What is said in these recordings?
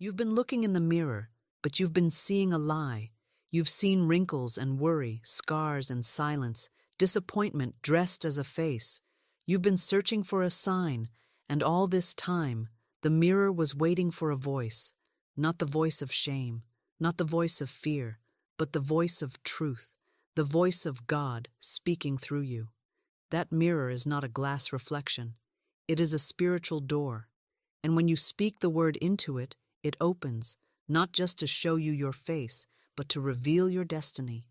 You've been looking in the mirror, but you've been seeing a lie. You've seen wrinkles and worry, scars and silence, disappointment dressed as a face. You've been searching for a sign, and all this time, the mirror was waiting for a voice, not the voice of shame, not the voice of fear, but the voice of truth, the voice of God speaking through you. That mirror is not a glass reflection. It is a spiritual door. And when you speak the word into it, it opens, not just to show you your face, but to reveal your destiny.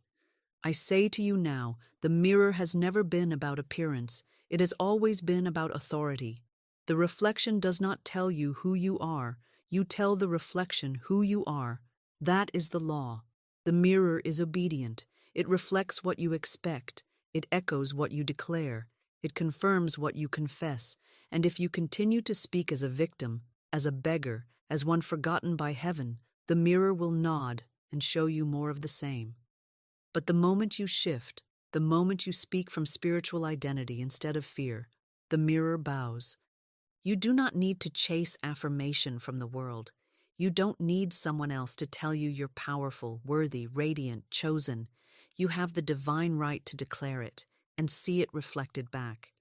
I say to you now, the mirror has never been about appearance. It has always been about authority. The reflection does not tell you who you are. You tell the reflection who you are. That is the law. The mirror is obedient. It reflects what you expect. It echoes what you declare. It confirms what you confess. And if you continue to speak as a victim, as a beggar, as one forgotten by heaven, the mirror will nod and show you more of the same. But the moment you shift, the moment you speak from spiritual identity instead of fear, the mirror bows. You do not need to chase affirmation from the world. You don't need someone else to tell you you're powerful, worthy, radiant, chosen. You have the divine right to declare it and see it reflected back.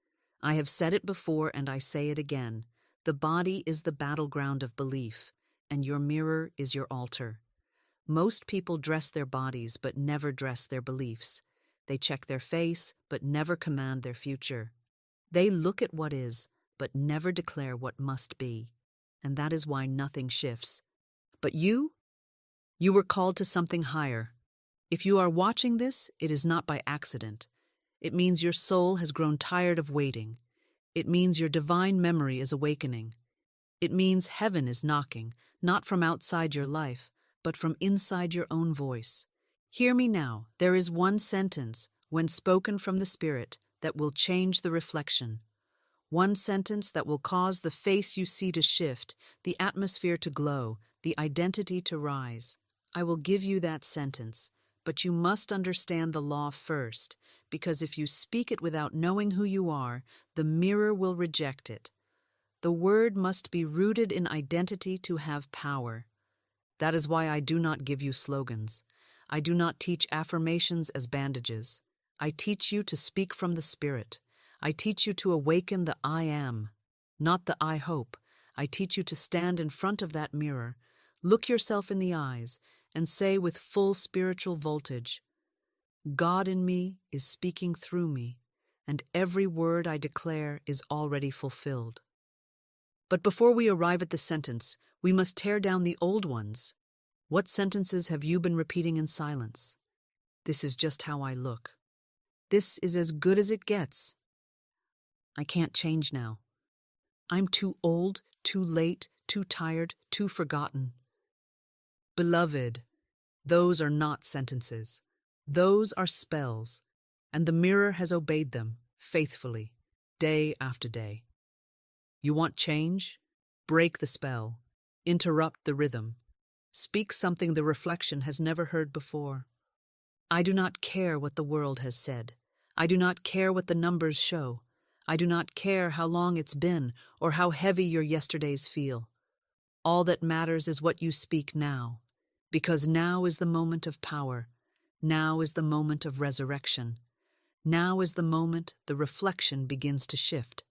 I have said it before and I say it again. The body is the battleground of belief, and your mirror is your altar. Most people dress their bodies but never dress their beliefs. They check their face but never command their future. They look at what is but never declare what must be. And that is why nothing shifts. But you were called to something higher. If you are watching this, it is not by accident. It means your soul has grown tired of waiting. It means your divine memory is awakening. It means heaven is knocking, not from outside your life, but from inside your own voice. Hear me now. There is one sentence, when spoken from the Spirit, that will change the reflection. One sentence that will cause the face you see to shift, the atmosphere to glow, the identity to rise. I will give you that sentence, but you must understand the law first, because if you speak it without knowing who you are, the mirror will reject it. The word must be rooted in identity to have power. That is why I do not give you slogans. I do not teach affirmations as bandages. I teach you to speak from the Spirit. I teach you to awaken the I am, not the I hope. I teach you to stand in front of that mirror, look yourself in the eyes, and say with full spiritual voltage, God in me is speaking through me, and every word I declare is already fulfilled. But before we arrive at the sentence, we must tear down the old ones. What sentences have you been repeating in silence? This is just how I look. This is as good as it gets. I can't change now. I'm too old, too late, too tired, too forgotten. Beloved, those are not sentences. Those are spells, and the mirror has obeyed them faithfully, day after day. You want change? Break the spell. Interrupt the rhythm. Speak something the reflection has never heard before. I do not care what the world has said. I do not care what the numbers show. I do not care how long it's been or how heavy your yesterdays feel. All that matters is what you speak now, because now is the moment of power. Now is the moment of resurrection. Now is the moment the reflection begins to shift.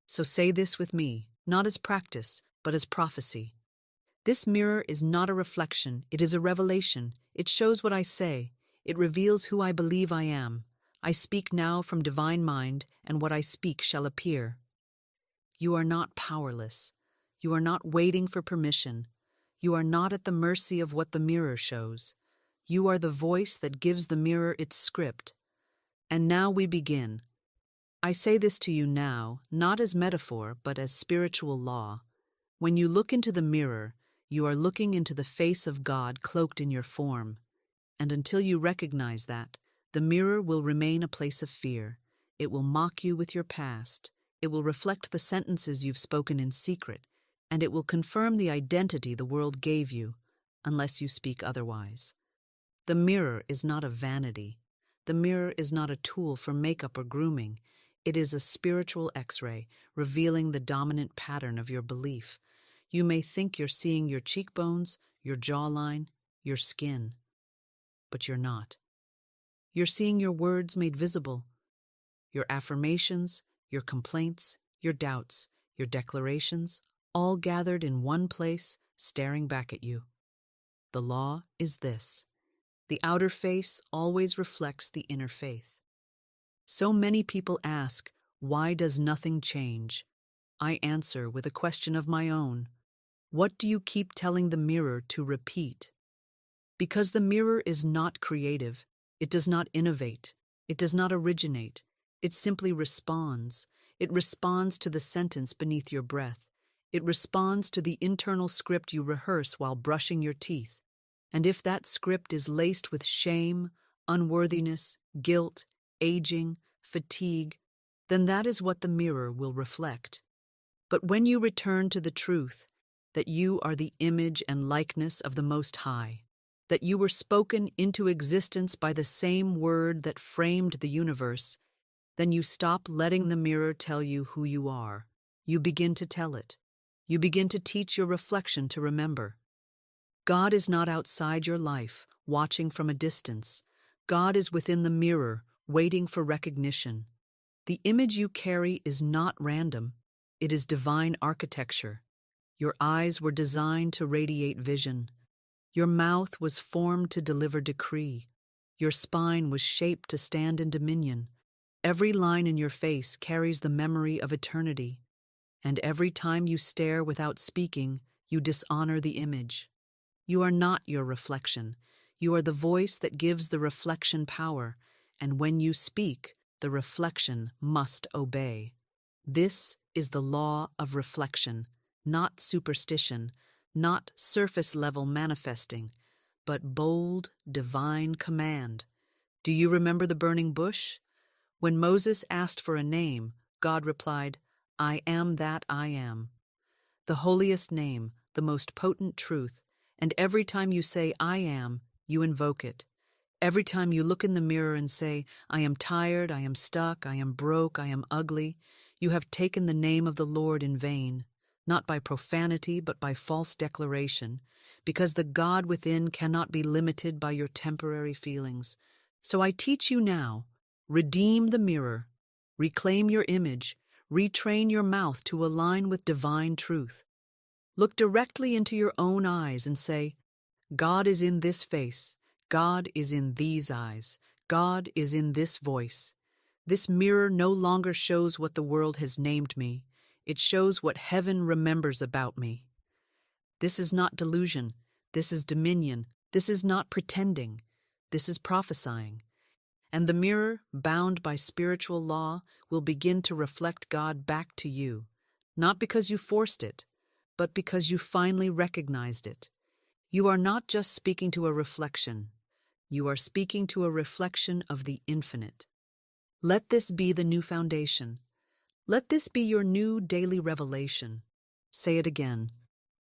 So say this with me, not as practice, but as prophecy. This mirror is not a reflection, it is a revelation. It shows what I say. It reveals who I believe I am. I speak now from divine mind, and what I speak shall appear. You are not powerless. You are not waiting for permission. You are not at the mercy of what the mirror shows. You are the voice that gives the mirror its script. And now we begin. I say this to you now, not as metaphor, but as spiritual law. When you look into the mirror, you are looking into the face of God cloaked in your form. And until you recognize that, the mirror will remain a place of fear. It will mock you with your past. It will reflect the sentences you've spoken in secret, and it will confirm the identity the world gave you, unless you speak otherwise. The mirror is not a vanity. The mirror is not a tool for makeup or grooming. It is a spiritual X-ray, revealing the dominant pattern of your belief. You may think you're seeing your cheekbones, your jawline, your skin, but you're not. You're seeing your words made visible, your affirmations, your complaints, your doubts, your declarations, all gathered in one place, staring back at you. The law is this: the outer face always reflects the inner faith. So many people ask, why does nothing change? I answer with a question of my own. What do you keep telling the mirror to repeat? Because the mirror is not creative, it does not innovate, it does not originate, it simply responds. It responds to the sentence beneath your breath. It responds to the internal script you rehearse while brushing your teeth. And if that script is laced with shame, unworthiness, guilt, aging, fatigue, then that is what the mirror will reflect. But when you return to the truth that you are the image and likeness of the Most High, that you were spoken into existence by the same word that framed the universe, then you stop letting the mirror tell you who you are. You begin to tell it. You begin to teach your reflection to remember. God is not outside your life, watching from a distance. God is within the mirror, waiting for recognition. The image you carry is not random. It is divine architecture. Your eyes were designed to radiate vision. Your mouth was formed to deliver decree. Your spine was shaped to stand in dominion. Every line in your face carries the memory of eternity. And every time you stare without speaking, you dishonor the image. You are not your reflection. You are the voice that gives the reflection power, and when you speak, the reflection must obey. This is the law of reflection, not superstition, not surface-level manifesting, but bold, divine command. Do you remember the burning bush? When Moses asked for a name, God replied, I am that I am. The holiest name, the most potent truth, and every time you say, I am, you invoke it. Every time you look in the mirror and say, I am tired, I am stuck, I am broke, I am ugly, you have taken the name of the Lord in vain, not by profanity, but by false declaration, because the God within cannot be limited by your temporary feelings. So I teach you now, redeem the mirror, reclaim your image, retrain your mouth to align with divine truth. Look directly into your own eyes and say, God is in this face, God is in these eyes, God is in this voice. This mirror no longer shows what the world has named me, it shows what heaven remembers about me. This is not delusion, this is dominion, this is not pretending, this is prophesying. And the mirror, bound by spiritual law, will begin to reflect God back to you, not because you forced it, but because you finally recognized it. You are not just speaking to a reflection, you are speaking to a reflection of the infinite. Let this be the new foundation. Let this be your new daily revelation. Say it again.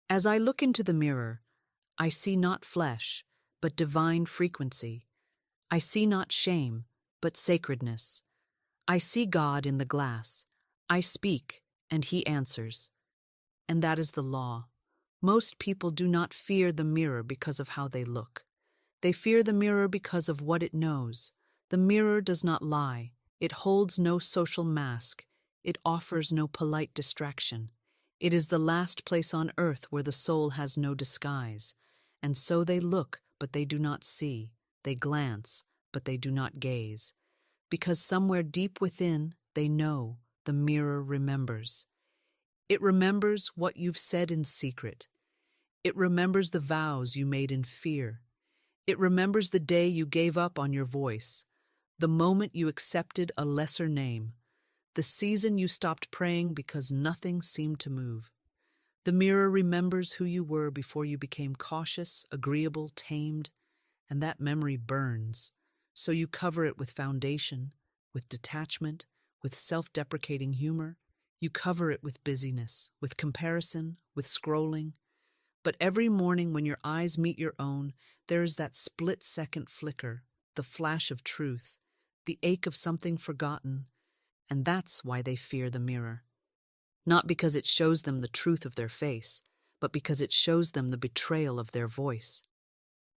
As I look into the mirror, I see not flesh, but divine frequency. I see not shame, but sacredness. I see God in the glass. I speak, and He answers. And that is the law. Most people do not fear the mirror because of how they look. They fear the mirror because of what it knows. The mirror does not lie. It holds no social mask. It offers no polite distraction. It is the last place on earth where the soul has no disguise. And so they look, but they do not see. They glance, but they do not gaze. Because somewhere deep within, they know the mirror remembers. It remembers what you've said in secret. It remembers the vows you made in fear. It remembers the day you gave up on your voice, the moment you accepted a lesser name, the season you stopped praying because nothing seemed to move. The mirror remembers who you were before you became cautious, agreeable, tamed, and that memory burns. So you cover it with foundation, with detachment, with self-deprecating humor. You cover it with busyness, with comparison, with scrolling. But every morning when your eyes meet your own, there is that split-second flicker, the flash of truth, the ache of something forgotten, and that's why they fear the mirror. Not because it shows them the truth of their face, but because it shows them the betrayal of their voice.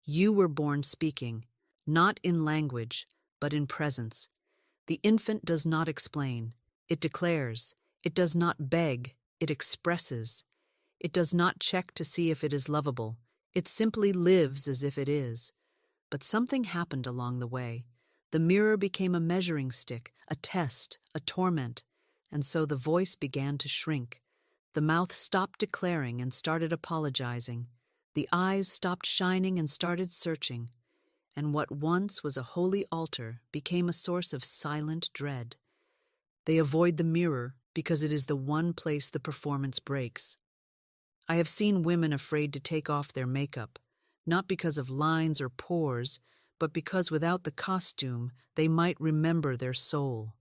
You were born speaking, not in language, but in presence. The infant does not explain, it declares. It does not beg, it expresses. It does not check to see if it is lovable. It simply lives as if it is. But something happened along the way. The mirror became a measuring stick, a test, a torment, and so the voice began to shrink. The mouth stopped declaring and started apologizing. The eyes stopped shining and started searching. And what once was a holy altar became a source of silent dread. They avoid the mirror because it is the one place the performance breaks. I have seen women afraid to take off their makeup, not because of lines or pores, but because without the costume, they might remember their soul.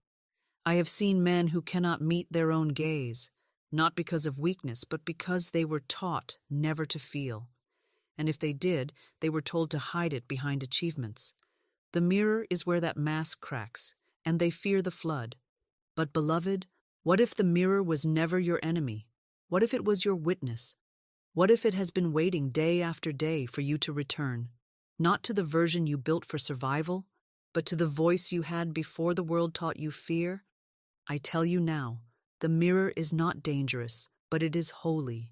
I have seen men who cannot meet their own gaze, not because of weakness, but because they were taught never to feel. And if they did, they were told to hide it behind achievements. The mirror is where that mask cracks, and they fear the flood. But beloved, what if the mirror was never your enemy? What if it was your witness? What if it has been waiting day after day for you to return, not to the version you built for survival, but to the voice you had before the world taught you fear? I tell you now, the mirror is not dangerous, but it is holy,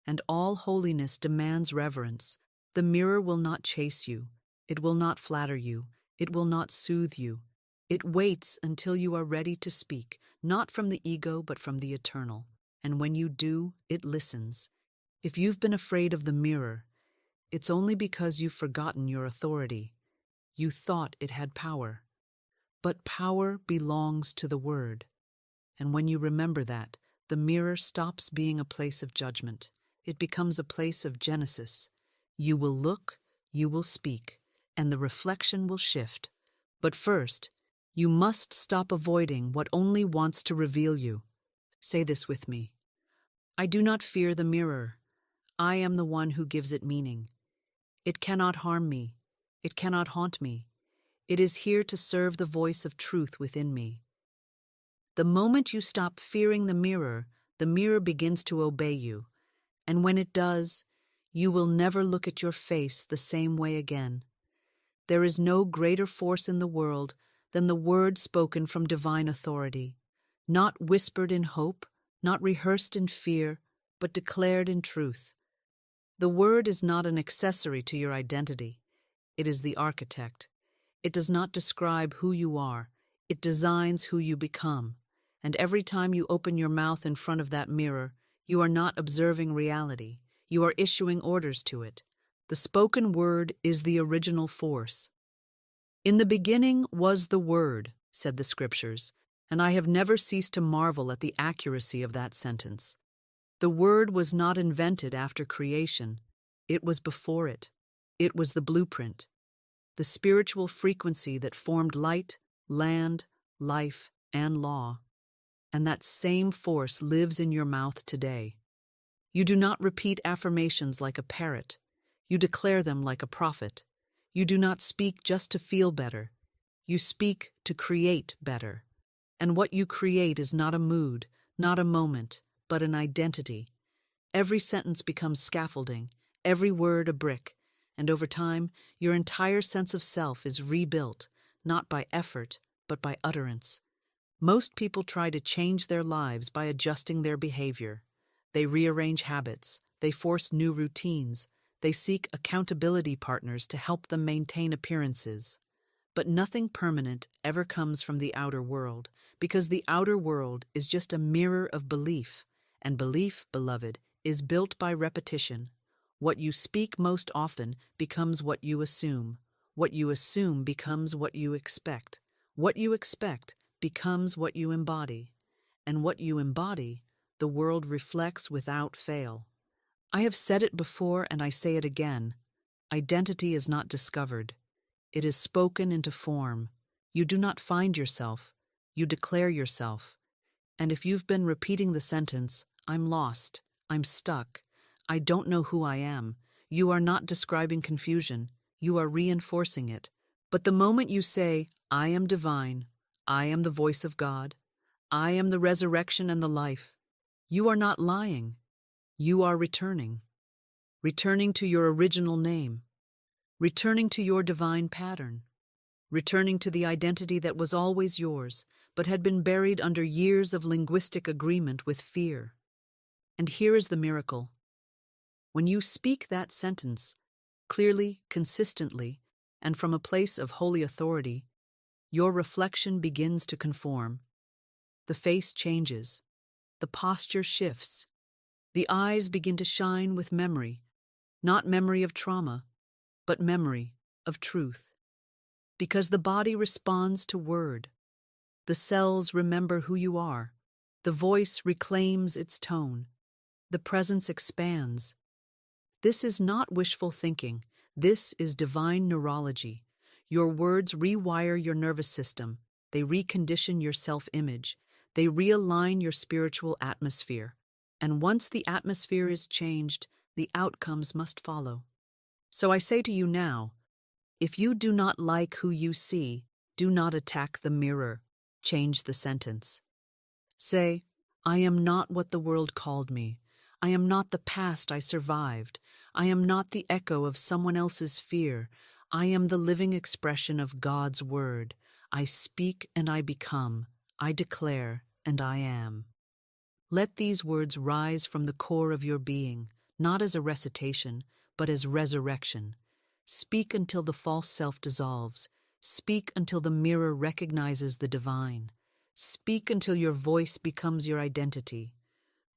and all holiness demands reverence. The mirror will not chase you, it will not flatter you, it will not soothe you. It waits until you are ready to speak, not from the ego but from the eternal. And when you do, it listens. If you've been afraid of the mirror, it's only because you've forgotten your authority. You thought it had power. But power belongs to the Word. And when you remember that, the mirror stops being a place of judgment. It becomes a place of genesis. You will look, you will speak, and the reflection will shift. But first, you must stop avoiding what only wants to reveal you. Say this with me. I do not fear the mirror. I am the one who gives it meaning. It cannot harm me. It cannot haunt me. It is here to serve the voice of truth within me. The moment you stop fearing the mirror begins to obey you. And when it does, you will never look at your face the same way again. There is no greater force in the world than the word spoken from divine authority, not whispered in hope, not rehearsed in fear, but declared in truth. The word is not an accessory to your identity. It is the architect. It does not describe who you are. It designs who you become. And every time you open your mouth in front of that mirror, you are not observing reality. You are issuing orders to it. The spoken word is the original force. In the beginning was the Word, said the Scriptures, and I have never ceased to marvel at the accuracy of that sentence. The Word was not invented after creation. It was before it. It was the blueprint, the spiritual frequency that formed light, land, life, and law. And that same force lives in your mouth today. You do not repeat affirmations like a parrot. You declare them like a prophet. You do not speak just to feel better. You speak to create better. And what you create is not a mood, not a moment, but an identity. Every sentence becomes scaffolding, every word a brick, and over time, your entire sense of self is rebuilt, not by effort, but by utterance. Most people try to change their lives by adjusting their behavior. They rearrange habits, they force new routines, they seek accountability partners to help them maintain appearances. But nothing permanent ever comes from the outer world, because the outer world is just a mirror of belief, and belief, beloved, is built by repetition. What you speak most often becomes what you assume. What you assume becomes what you expect. What you expect becomes what you embody. And what you embody, the world reflects without fail. I have said it before and I say it again. Identity is not discovered. It is spoken into form. You do not find yourself. You declare yourself. And if you've been repeating the sentence, I'm lost, I'm stuck, I don't know who I am, you are not describing confusion. You are reinforcing it. But the moment you say, I am divine, I am the voice of God, I am the resurrection and the life, you are not lying. You are returning. returning to your original name, returning to your divine pattern, returning to the identity that was always yours, but had been buried under years of linguistic agreement with fear. And here is the miracle. When you speak that sentence, clearly, consistently, and from a place of holy authority, your reflection begins to conform. The face changes. The posture shifts. The eyes begin to shine with memory, not memory of trauma, but memory of truth. Because the body responds to word. The cells remember who you are. The voice reclaims its tone. The presence expands. This is not wishful thinking. This is divine neurology. Your words rewire your nervous system. They recondition your self-image. They realign your spiritual atmosphere. And once the atmosphere is changed, the outcomes must follow. So I say to you now, if you do not like who you see, do not attack the mirror. Change the sentence. Say, I am not what the world called me. I am not the past I survived. I am not the echo of someone else's fear. I am the living expression of God's word. I speak and I become. I declare and I am. Let these words rise from the core of your being, not as a recitation, but as resurrection. Speak until the false self dissolves. Speak until the mirror recognizes the divine. Speak until your voice becomes your identity.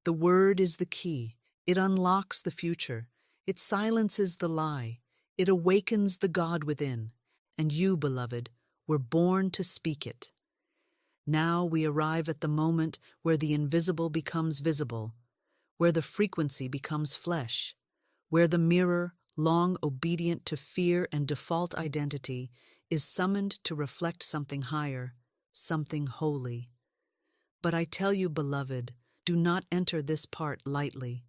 The word is the key. It unlocks the future. It silences the lie. It awakens the God within. And you, beloved, were born to speak it. Now we arrive at the moment where the invisible becomes visible, where the frequency becomes flesh, where the mirror, long obedient to fear and default identity, is summoned to reflect something higher, something holy. But I tell you, beloved, do not enter this part lightly.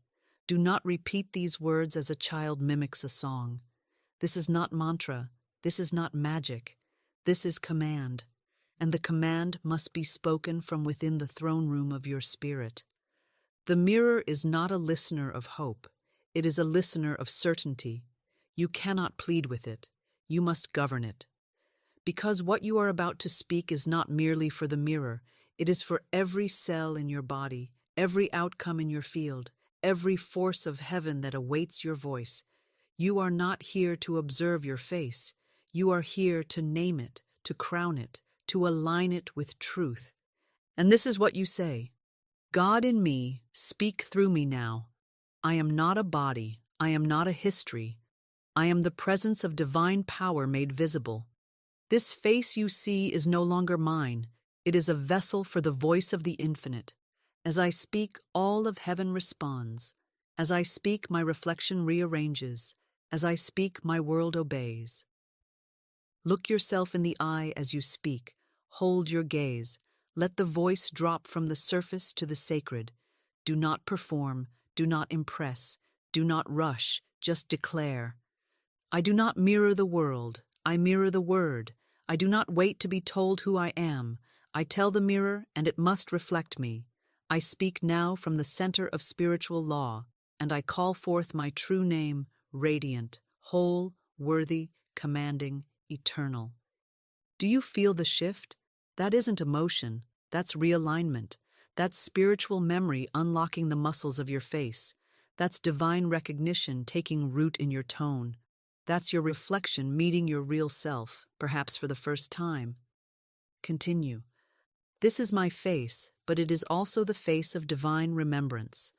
Do not repeat these words as a child mimics a song. This is not mantra. This is not magic. This is command. And the command must be spoken from within the throne room of your spirit. The mirror is not a listener of hope. It is a listener of certainty. You cannot plead with it. You must govern it. Because what you are about to speak is not merely for the mirror. It is for every cell in your body, every outcome in your field, every force of heaven that awaits your voice. You are not here to observe your face. You are here to name it, to crown it, to align it with truth. And this is what you say. God in me, speak through me now. I am not a body. I am not a history. I am the presence of divine power made visible. This face you see is no longer mine. It is a vessel for the voice of the infinite. As I speak, all of heaven responds. As I speak, my reflection rearranges. As I speak, my world obeys. Look yourself in the eye as you speak. Hold your gaze. Let the voice drop from the surface to the sacred. Do not perform. Do not impress. Do not rush. Just declare. I do not mirror the world. I mirror the word. I do not wait to be told who I am. I tell the mirror, and it must reflect me. I speak now from the center of spiritual law, and I call forth my true name, radiant, whole, worthy, commanding, eternal. Do you feel the shift? That isn't emotion. That's realignment. That's spiritual memory unlocking the muscles of your face. That's divine recognition taking root in your tone. That's your reflection meeting your real self, perhaps for the first time. Continue. This is my face, but it is also the face of divine remembrance.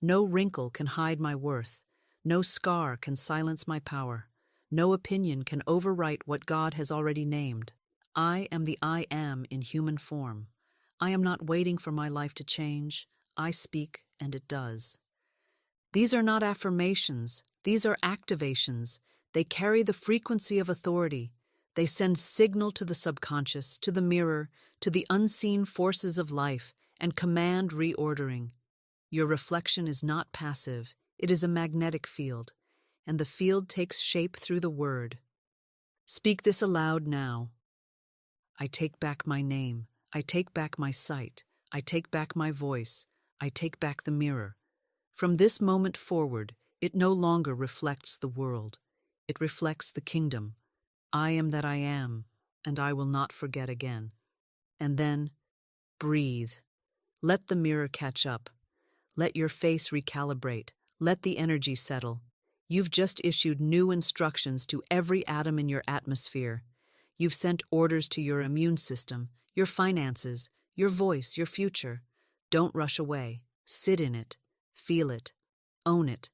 No wrinkle can hide my worth. No scar can silence my power. No opinion can overwrite what God has already named. I am the I am in human form. I am not waiting for my life to change. I speak, and it does. These are not affirmations. These are activations. They carry the frequency of authority. They send signal to the subconscious, to the mirror, to the unseen forces of life, and command reordering. Your reflection is not passive. It is a magnetic field, and the field takes shape through the word. Speak this aloud now. I take back my name. I take back my sight. I take back my voice. I take back the mirror. From this moment forward, It no longer reflects the world. It reflects the kingdom. I am that I am, and I will not forget again. And then, breathe. Let the mirror catch up. Let your face recalibrate. Let the energy settle. You've just issued new instructions to every atom in your atmosphere. You've sent orders to your immune system, your finances, your voice, your future. Don't rush away. Sit in it. Feel it. Own it.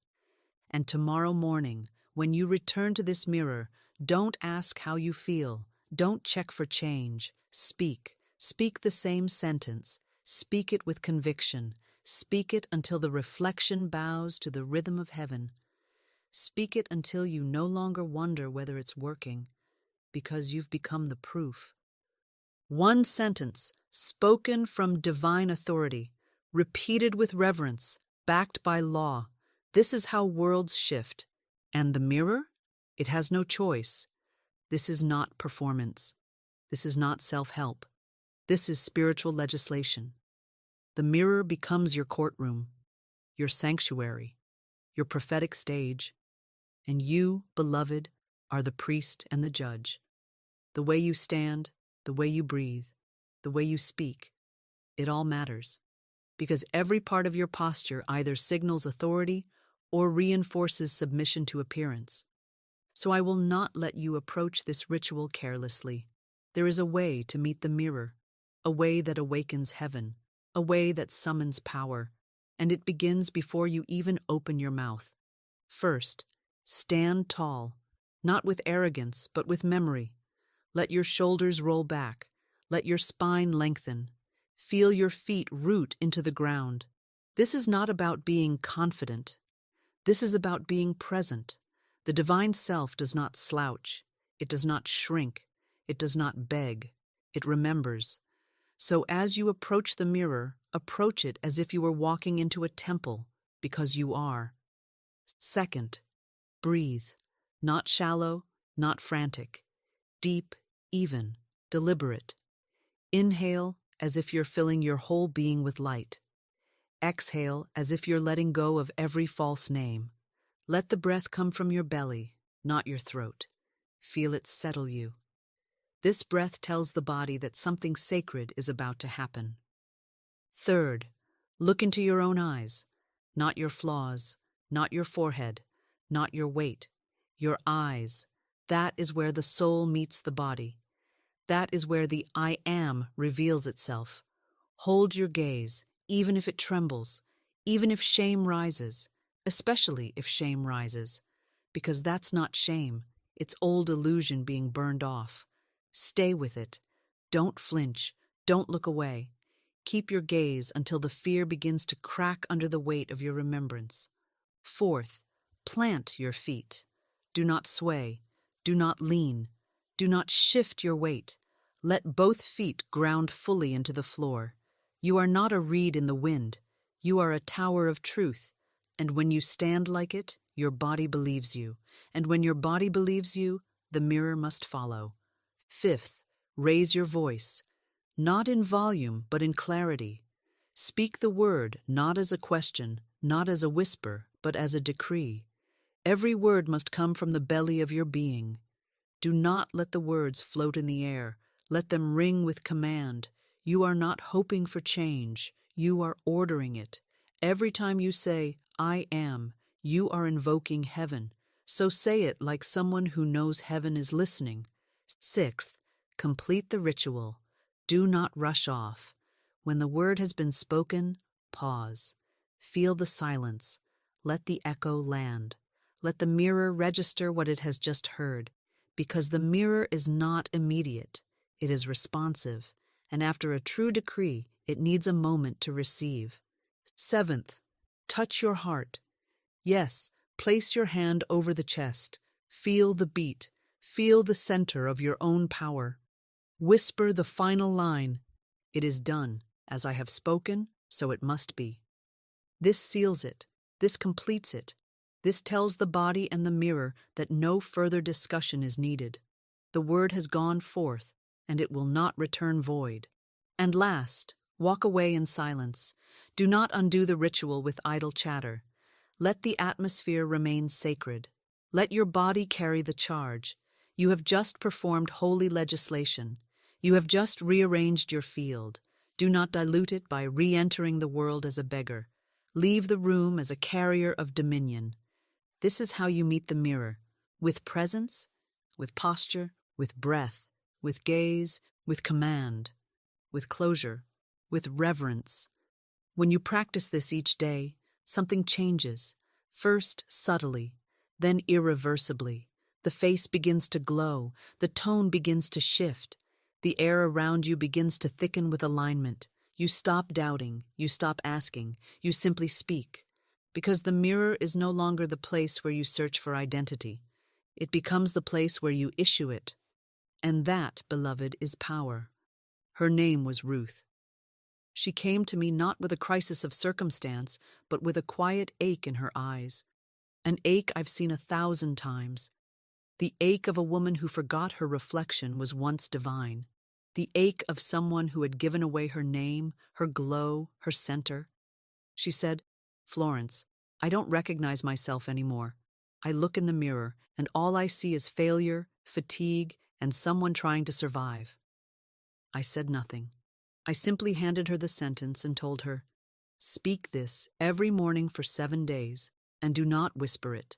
And tomorrow morning, when you return to this mirror, don't ask how you feel. Don't check for change. Speak. Speak the same sentence. Speak it with conviction. Speak it until the reflection bows to the rhythm of heaven. Speak it until you no longer wonder whether it's working, because you've become the proof. One sentence, spoken from divine authority, repeated with reverence, backed by law. This is how worlds shift. And the mirror? It has no choice. This is not performance. This is not self-help. This is spiritual legislation. The mirror becomes your courtroom, your sanctuary, your prophetic stage, and you, beloved, are the priest and the judge. The way you stand, the way you breathe, the way you speak, it all matters, because every part of your posture either signals authority or reinforces submission to appearance. So I will not let you approach this ritual carelessly. There is a way to meet the mirror, a way that awakens heaven, a way that summons power, and it begins before you even open your mouth. First, stand tall, not with arrogance, but with memory. Let your shoulders roll back. Let your spine lengthen. Feel your feet root into the ground. This is not about being confident. This is about being present. The divine self does not slouch. It does not shrink. It does not beg. It remembers. So as you approach the mirror, approach it as if you were walking into a temple, because you are. Second, breathe. Not shallow, not frantic. Deep, even, deliberate. Inhale as if you're filling your whole being with light. Exhale as if you're letting go of every false name. Let the breath come from your belly, not your throat. Feel it settle you. This breath tells the body that something sacred is about to happen. Third, look into your own eyes, not your flaws, not your forehead, not your weight, your eyes. That is where the soul meets the body. That is where the I am reveals itself. Hold your gaze, even if it trembles, even if shame rises, especially if shame rises, because that's not shame, it's old illusion being burned off. Stay with it. Don't flinch. Don't look away. Keep your gaze until the fear begins to crack under the weight of your remembrance. Fourth, plant your feet. Do not sway. Do not lean. Do not shift your weight. Let both feet ground fully into the floor. You are not a reed in the wind. You are a tower of truth. And when you stand like it, your body believes you. And when your body believes you, the mirror must follow. Fifth, raise your voice, not in volume, but in clarity. Speak the word not as a question, not as a whisper, but as a decree. Every word must come from the belly of your being. Do not let the words float in the air. Let them ring with command. You are not hoping for change. You are ordering it. Every time you say, I am, you are invoking heaven. So say it like someone who knows heaven is listening. Sixth, complete the ritual. Do not rush off. When the word has been spoken, pause. Feel the silence. Let the echo land. Let the mirror register what it has just heard, because the mirror is not immediate. It is responsive, and after a true decree, it needs a moment to receive. Seventh, touch your heart. Yes, place your hand over the chest. Feel the beat. Feel the center of your own power. Whisper the final line. It is done. As I have spoken, so it must be. This seals it. This completes it. This tells the body and the mirror that no further discussion is needed. The word has gone forth, and it will not return void. And last, walk away in silence. Do not undo the ritual with idle chatter. Let the atmosphere remain sacred. Let your body carry the charge. You have just performed holy legislation. You have just rearranged your field. Do not dilute it by re-entering the world as a beggar. Leave the room as a carrier of dominion. This is how you meet the mirror, with presence, with posture, with breath, with gaze, with command, with closure, with reverence. When you practice this each day, something changes, first subtly, then irreversibly. The face begins to glow, the tone begins to shift, the air around you begins to thicken with alignment. You stop doubting, you stop asking, you simply speak. Because the mirror is no longer the place where you search for identity. It becomes the place where you issue it. And that, beloved, is power. Her name was Ruth. She came to me not with a crisis of circumstance, but with a quiet ache in her eyes. An ache I've seen 1,000 times. The ache of a woman who forgot her reflection was once divine. The ache of someone who had given away her name, her glow, her center. She said, "Florence, I don't recognize myself anymore. I look in the mirror, and all I see is failure, fatigue, and someone trying to survive." I said nothing. I simply handed her the sentence and told her, "Speak this every morning for 7 days, and do not whisper it.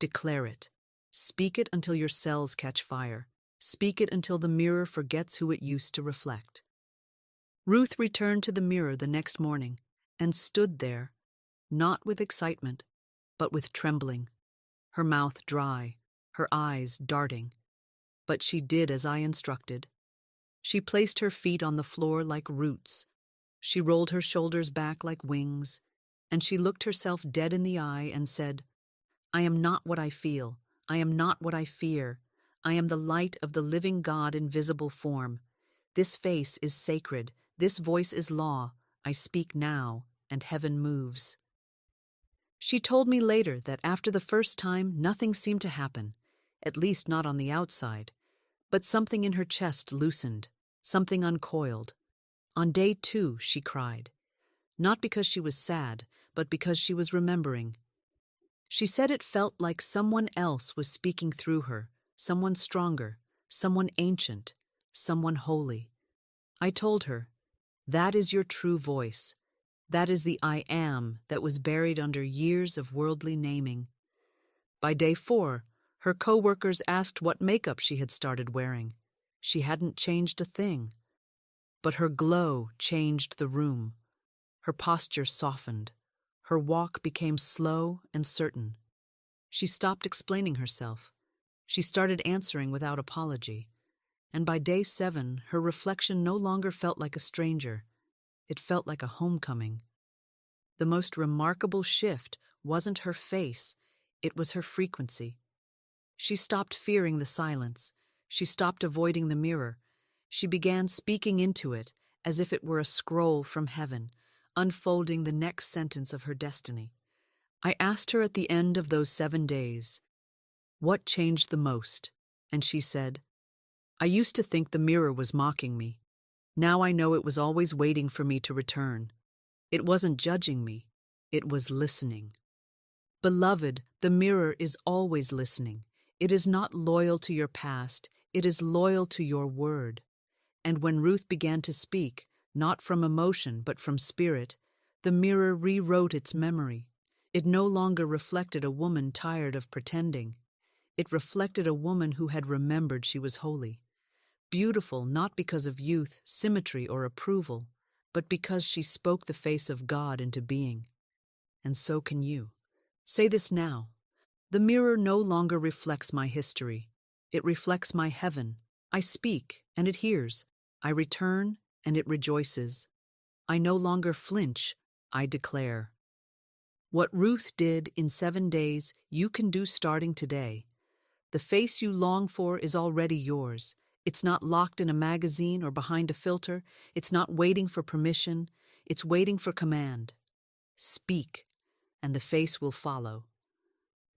Declare it. Speak it until your cells catch fire. Speak it until the mirror forgets who it used to reflect." Ruth returned to the mirror the next morning and stood there, not with excitement, but with trembling, her mouth dry, her eyes darting. But she did as I instructed. She placed her feet on the floor like roots. She rolled her shoulders back like wings, and she looked herself dead in the eye and said, "I am not what I feel. I am not what I fear. I am the light of the living God in visible form. This face is sacred. This voice is law. I speak now, and heaven moves." She told me later that after the first time, nothing seemed to happen, at least not on the outside. But something in her chest loosened, something uncoiled. On day 2, she cried. Not because she was sad, but because she was remembering. She said it felt like someone else was speaking through her, someone stronger, someone ancient, someone holy. I told her, "That is your true voice. That is the I am that was buried under years of worldly naming." By day 4, her co-workers asked what makeup she had started wearing. She hadn't changed a thing. But her glow changed the room. Her posture softened. Her walk became slow and certain. She stopped explaining herself. She started answering without apology. And by day 7, her reflection no longer felt like a stranger. It felt like a homecoming. The most remarkable shift wasn't her face, it was her frequency. She stopped fearing the silence. She stopped avoiding the mirror. She began speaking into it as if it were a scroll from heaven, unfolding the next sentence of her destiny. I asked her at the end of those 7 days, "What changed the most?" And she said, "I used to think the mirror was mocking me. Now I know it was always waiting for me to return. It wasn't judging me, it was listening." Beloved, the mirror is always listening. It is not loyal to your past, it is loyal to your word. And when Ruth began to speak, not from emotion but from spirit, the mirror rewrote its memory. It no longer reflected a woman tired of pretending. It reflected a woman who had remembered she was holy. Beautiful not because of youth, symmetry, or approval, but because she spoke the face of God into being. And so can you. Say this now. The mirror no longer reflects my history. It reflects my heaven. I speak, and it hears. I return, and it rejoices. I no longer flinch, I declare. What Ruth did in 7 days, you can do starting today. The face you long for is already yours. It's not locked in a magazine or behind a filter. It's not waiting for permission. It's waiting for command. Speak, and the face will follow.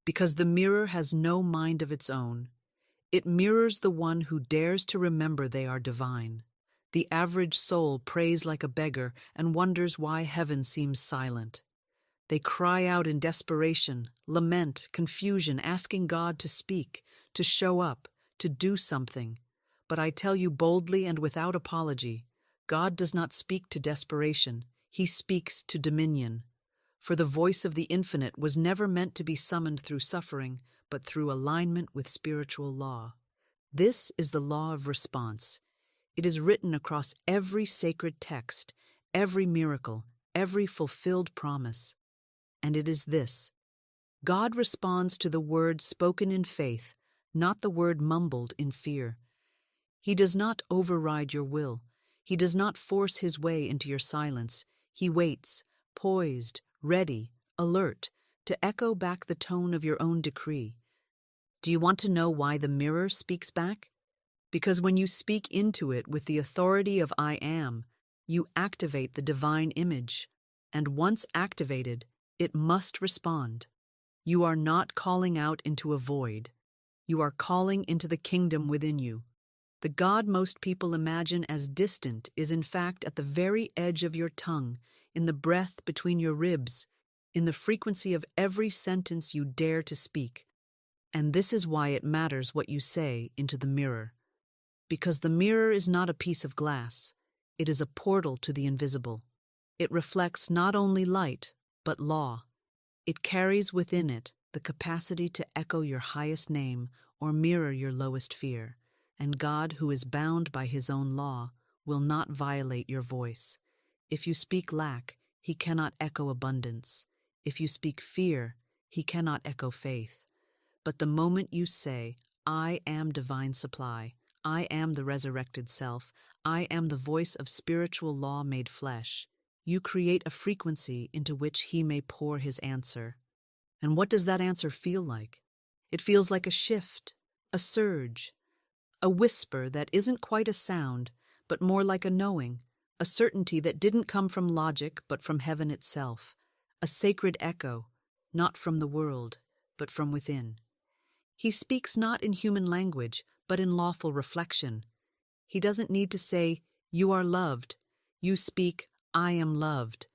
Because the mirror has no mind of its own. It mirrors the one who dares to remember they are divine. The average soul prays like a beggar and wonders why heaven seems silent. They cry out in desperation, lament, confusion, asking God to speak, to show up, to do something. But I tell you boldly and without apology, God does not speak to desperation, He speaks to dominion. For the voice of the infinite was never meant to be summoned through suffering, but through alignment with spiritual law. This is the law of response. It is written across every sacred text, every miracle, every fulfilled promise. And it is this: God responds to the word spoken in faith, not the word mumbled in fear. He does not override your will. He does not force His way into your silence. He waits, poised, ready, alert, to echo back the tone of your own decree. Do you want to know why the mirror speaks back? Because when you speak into it with the authority of I am, you activate the divine image. And once activated, it must respond. You are not calling out into a void. You are calling into the kingdom within you. The God most people imagine as distant is in fact at the very edge of your tongue, in the breath between your ribs, in the frequency of every sentence you dare to speak. And this is why it matters what you say into the mirror. Because the mirror is not a piece of glass. It is a portal to the invisible. It reflects not only light, but law. It carries within it the capacity to echo your highest name or mirror your lowest fear. And God, who is bound by His own law, will not violate your voice. If you speak lack, He cannot echo abundance. If you speak fear, He cannot echo faith. But the moment you say, I am divine supply, I am the resurrected self, I am the voice of spiritual law made flesh, you create a frequency into which He may pour His answer. And what does that answer feel like? It feels like a shift, a surge, a whisper that isn't quite a sound, but more like a knowing, a certainty that didn't come from logic but from heaven itself, a sacred echo, not from the world, but from within. He speaks not in human language, but in lawful reflection. He doesn't need to say, you are loved. You speak, I am loved.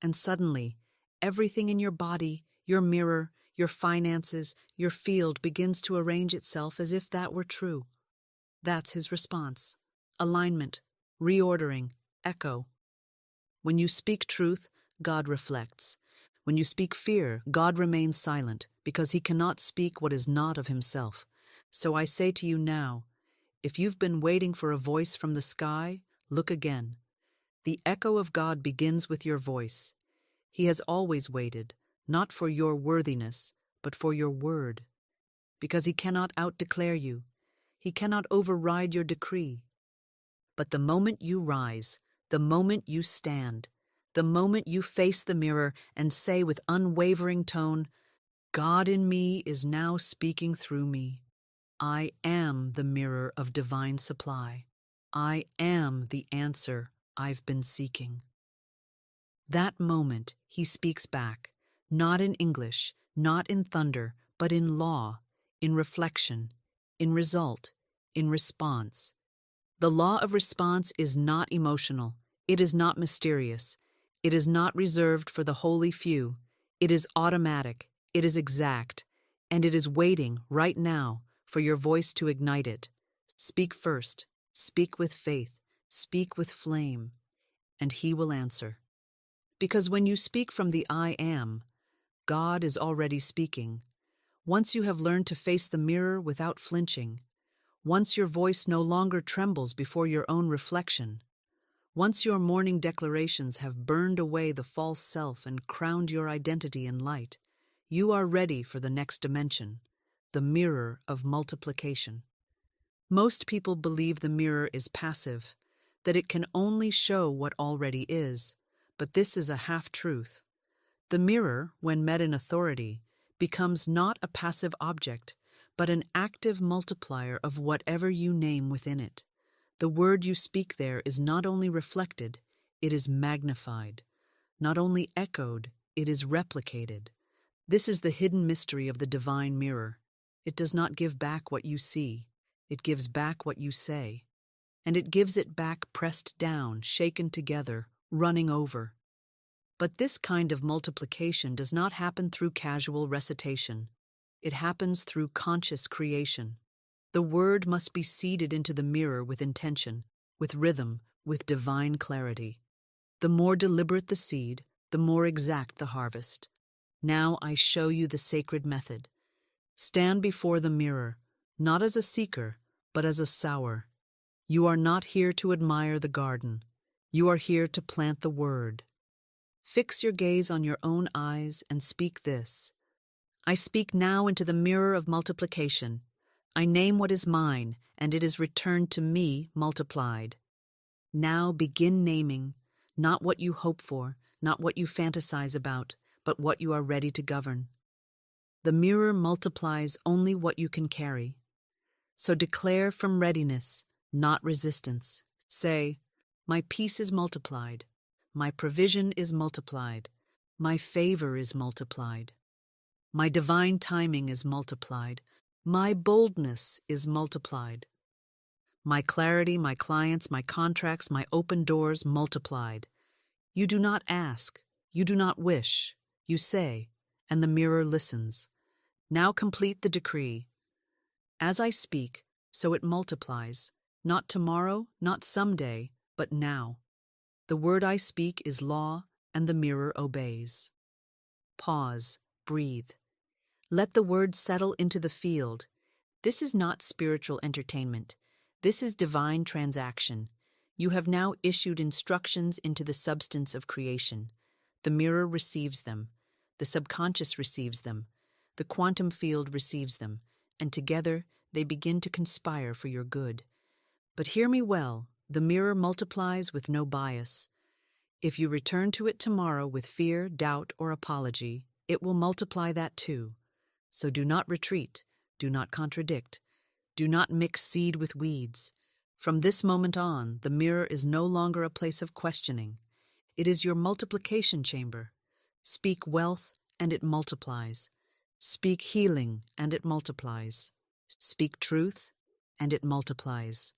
And suddenly, everything in your body, your mirror, your finances, your field begins to arrange itself as if that were true. That's His response. Alignment, reordering, echo. When you speak truth, God reflects. When you speak fear, God remains silent, because He cannot speak what is not of Himself. So I say to you now, if you've been waiting for a voice from the sky, look again. The echo of God begins with your voice. He has always waited, not for your worthiness, but for your word. Because He cannot out-declare you. He cannot override your decree. But the moment you rise, the moment you stand, the moment you face the mirror and say with unwavering tone, God in me is now speaking through me. I am the mirror of divine supply. I am the answer I've been seeking. That moment, He speaks back, not in English, not in thunder, but in law, in reflection, in result, in response. The law of response is not emotional. It is not mysterious. It is not reserved for the holy few. It is automatic. It is exact. And it is waiting right now for your voice to ignite it. Speak first. Speak with faith. Speak with flame. And He will answer. Because when you speak from the I am, God is already speaking. Once you have learned to face the mirror without flinching, once your voice no longer trembles before your own reflection, once your morning declarations have burned away the false self and crowned your identity in light, you are ready for the next dimension, the mirror of multiplication. Most people believe the mirror is passive, that it can only show what already is, but this is a half-truth. The mirror, when met in authority, becomes not a passive object, but an active multiplier of whatever you name within it. The word you speak there is not only reflected, it is magnified. Not only echoed, it is replicated. This is the hidden mystery of the divine mirror. It does not give back what you see, it gives back what you say. And it gives it back pressed down, shaken together, running over. But this kind of multiplication does not happen through casual recitation. It happens through conscious creation. The word must be seeded into the mirror with intention, with rhythm, with divine clarity. The more deliberate the seed, the more exact the harvest. Now I show you the sacred method. Stand before the mirror, not as a seeker, but as a sower. You are not here to admire the garden. You are here to plant the word. Fix your gaze on your own eyes and speak this. I speak now into the mirror of multiplication. I name what is mine, and it is returned to me multiplied. Now begin naming, not what you hope for, not what you fantasize about, but what you are ready to govern. The mirror multiplies only what you can carry. So declare from readiness, not resistance. Say, my peace is multiplied. My provision is multiplied. My favor is multiplied. My divine timing is multiplied. My boldness is multiplied. My clarity, my clients, my contracts, my open doors multiplied. You do not ask. You do not wish. You say, and the mirror listens. Now complete the decree. As I speak, so it multiplies. Not tomorrow, not someday, but now. The word I speak is law, and the mirror obeys. Pause, breathe. Let the word settle into the field. This is not spiritual entertainment. This is divine transaction. You have now issued instructions into the substance of creation. The mirror receives them. The subconscious receives them. The quantum field receives them, and together they begin to conspire for your good. But hear me well, the mirror multiplies with no bias. If you return to it tomorrow with fear, doubt, or apology, it will multiply that too. So do not retreat, do not contradict, do not mix seed with weeds. From this moment on, the mirror is no longer a place of questioning. It is your multiplication chamber. Speak wealth, and it multiplies. Speak healing, and it multiplies. Speak truth, and it multiplies.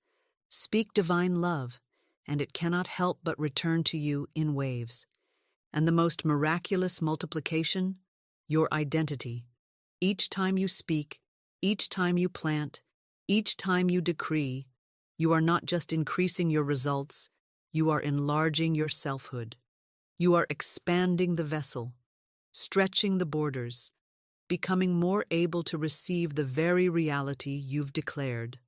Speak divine love, and it cannot help but return to you in waves. And the most miraculous multiplication, your identity. Each time you speak, each time you plant, each time you decree, you are not just increasing your results, you are enlarging your selfhood. You are expanding the vessel, stretching the borders, becoming more able to receive the very reality you've declared.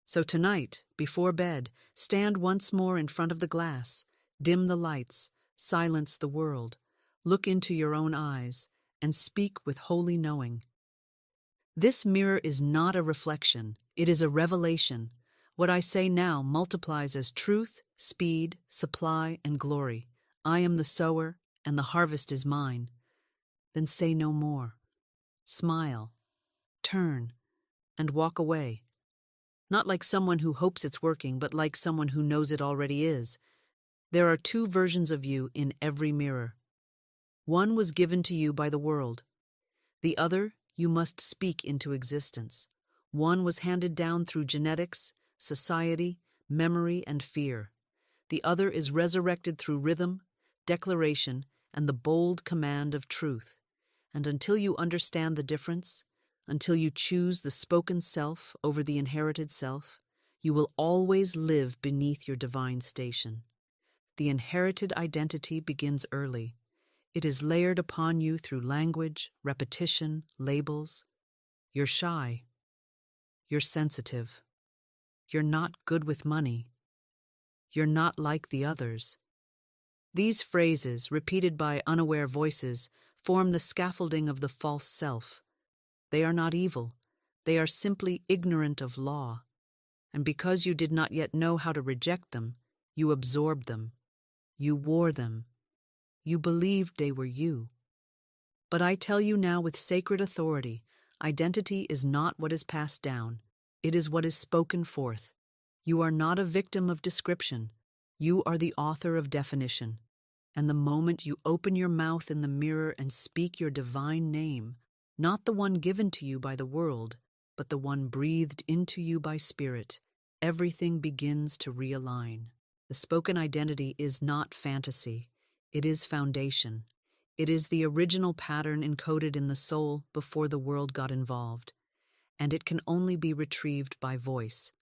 So tonight, before bed, stand once more in front of the glass, dim the lights, silence the world, look into your own eyes, and speak with holy knowing. This mirror is not a reflection, it is a revelation. What I say now multiplies as truth, speed, supply, and glory. I am the sower, and the harvest is mine. Then say no more. Smile, turn, and walk away. Not like someone who hopes it's working, but like someone who knows it already is. There are two versions of you in every mirror. One was given to you by the world. The other you must speak into existence. One was handed down through genetics, society, memory, and fear. The other is resurrected through rhythm, declaration, and the bold command of truth. And until you understand the difference, until you choose the spoken self over the inherited self, you will always live beneath your divine station. The inherited identity begins early. It is layered upon you through language, repetition, labels. You're shy. You're sensitive. You're not good with money. You're not like the others. These phrases, repeated by unaware voices, form the scaffolding of the false self. They are not evil. They are simply ignorant of law. And because you did not yet know how to reject them, you absorbed them. You wore them. You believed they were you. But I tell you now with sacred authority, identity is not what is passed down. It is what is spoken forth. You are not a victim of description. You are the author of definition. And the moment you open your mouth in the mirror and speak your divine name, not the one given to you by the world, but the one breathed into you by spirit, everything begins to realign. The spoken identity is not fantasy. It is foundation. It is the original pattern encoded in the soul before the world got involved. And it can only be retrieved by voice,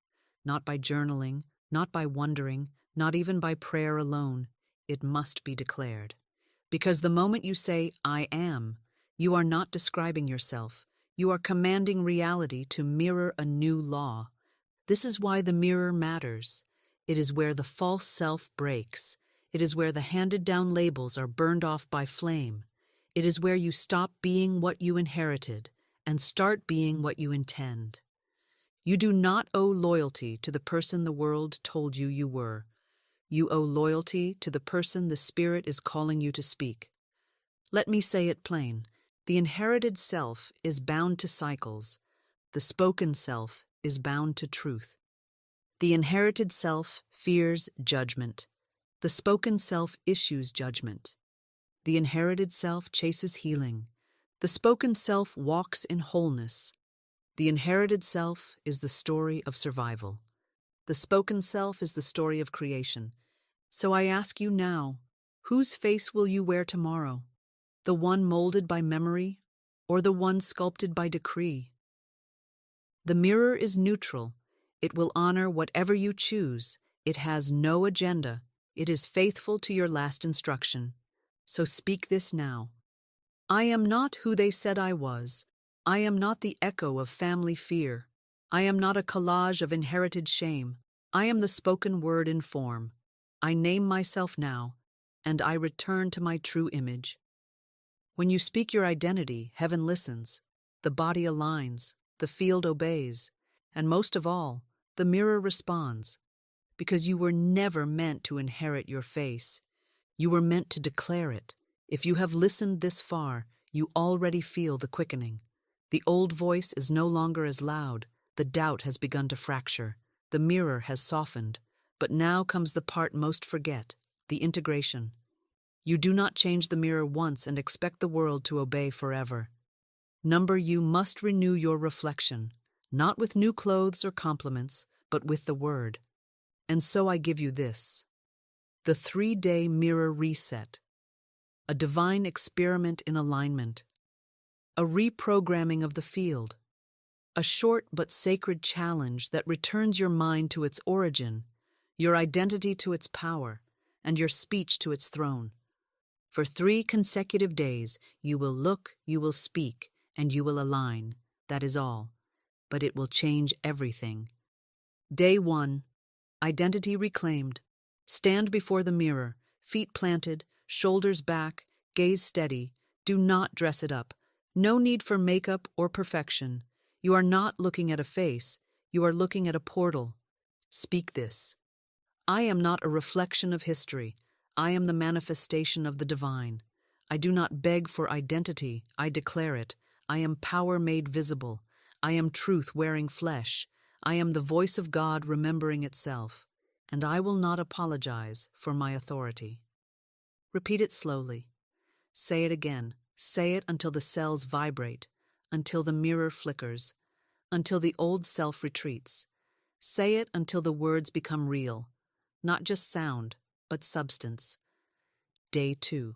not by journaling, not by wondering, not even by prayer alone. It must be declared. Because the moment you say, I am, you are not describing yourself. You are commanding reality to mirror a new law. This is why the mirror matters. It is where the false self breaks. It is where the handed-down labels are burned off by flame. It is where you stop being what you inherited and start being what you intend. You do not owe loyalty to the person the world told you you were. You owe loyalty to the person the Spirit is calling you to speak. Let me say it plain. The inherited self is bound to cycles. The spoken self is bound to truth. The inherited self fears judgment. The spoken self issues judgment. The inherited self chases healing. The spoken self walks in wholeness. The inherited self is the story of survival. The spoken self is the story of creation. So I ask you now, whose face will you wear tomorrow? The one molded by memory, or the one sculpted by decree? The mirror is neutral. It will honor whatever you choose. It has no agenda. It is faithful to your last instruction. So speak this now. I am not who they said I was. I am not the echo of family fear. I am not a collage of inherited shame. I am the spoken word in form. I name myself now, and I return to my true image. When you speak your identity, heaven listens. The body aligns. The field obeys. And most of all, the mirror responds. Because you were never meant to inherit your face. You were meant to declare it. If you have listened this far, you already feel the quickening. The old voice is no longer as loud. The doubt has begun to fracture. The mirror has softened. But now comes the part most forget, the integration. You do not change the mirror once and expect the world to obey forever. You must renew your reflection, not with new clothes or compliments, but with the word. And so I give you this, the 3-day mirror reset, a divine experiment in alignment, a reprogramming of the field, a short but sacred challenge that returns your mind to its origin, your identity to its power, and your speech to its throne. For 3 consecutive days, you will look, you will speak, and you will align. That is all. But it will change everything. Day 1. Identity reclaimed. Stand before the mirror, feet planted, shoulders back, gaze steady. Do not dress it up. No need for makeup or perfection. You are not looking at a face. You are looking at a portal. Speak this. I am not a reflection of history. I am the manifestation of the divine. I do not beg for identity. I declare it. I am power made visible. I am truth wearing flesh. I am the voice of God remembering itself, and I will not apologize for my authority. Repeat it slowly. Say it again. Say it until the cells vibrate, until the mirror flickers, until the old self retreats. Say it until the words become real, not just sound, but substance. Day 2.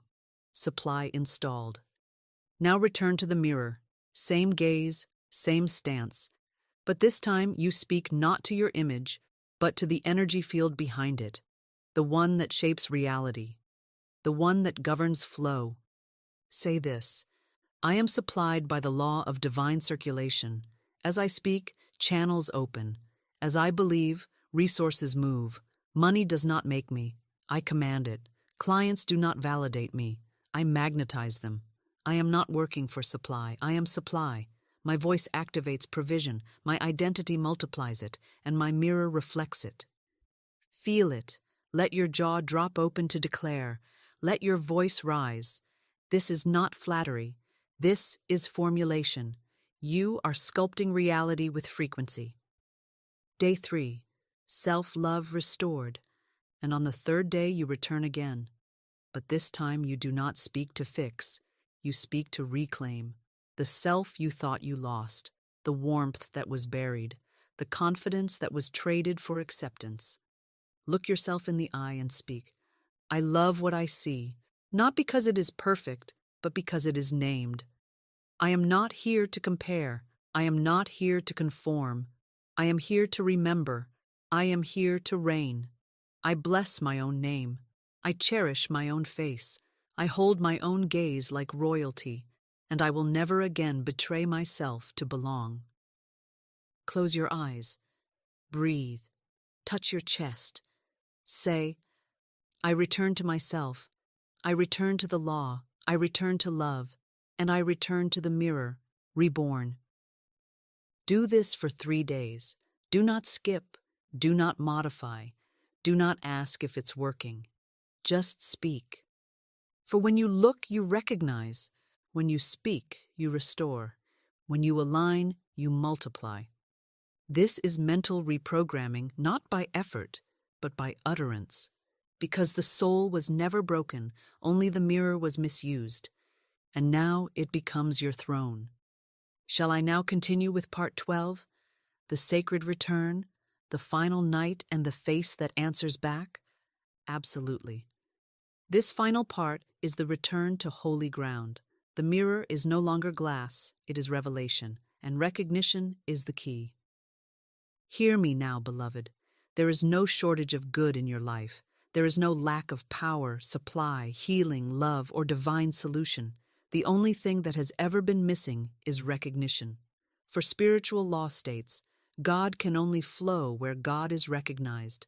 Supply installed. Now return to the mirror. Same gaze, same stance. But this time you speak not to your image, but to the energy field behind it, the one that shapes reality, the one that governs flow. Say this, I am supplied by the law of divine circulation. As I speak, channels open. As I believe, resources move. Money does not make me. I command it. Clients do not validate me. I magnetize them. I am not working for supply. I am supply. My voice activates provision, my identity multiplies it, and my mirror reflects it. Feel it. Let your jaw drop open to declare. Let your voice rise. This is not flattery. This is formulation. You are sculpting reality with frequency. Day 3. Self-love restored. And on the 3rd day you return again. But this time you do not speak to fix. You speak to reclaim. The self you thought you lost, the warmth that was buried, the confidence that was traded for acceptance. Look yourself in the eye and speak. I love what I see. not because it is perfect, but because it is named. I am not here to compare. I am not here to conform. I am here to remember. I am here to reign. I bless my own name. I cherish my own face. I hold my own gaze like royalty, and I will never again betray myself to belong. Close your eyes. Breathe. Touch your chest. Say, I return to myself. I return to the law. I return to love. And I return to the mirror, reborn. Do this for 3 days. Do not skip. Do not modify. Do not ask if it's working. Just speak. For when you look, you recognize. When you speak, you restore. When you align, you multiply. This is mental reprogramming, not by effort, but by utterance. Because the soul was never broken, only the mirror was misused. And now it becomes your throne. Shall I now continue with part 12? The sacred return, the final night, and the face that answers back? Absolutely. This final part is the return to holy ground. The mirror is no longer glass, it is revelation, and recognition is the key. Hear me now, beloved. There is no shortage of good in your life. There is no lack of power, supply, healing, love, or divine solution. The only thing that has ever been missing is recognition. For spiritual law states, God can only flow where God is recognized.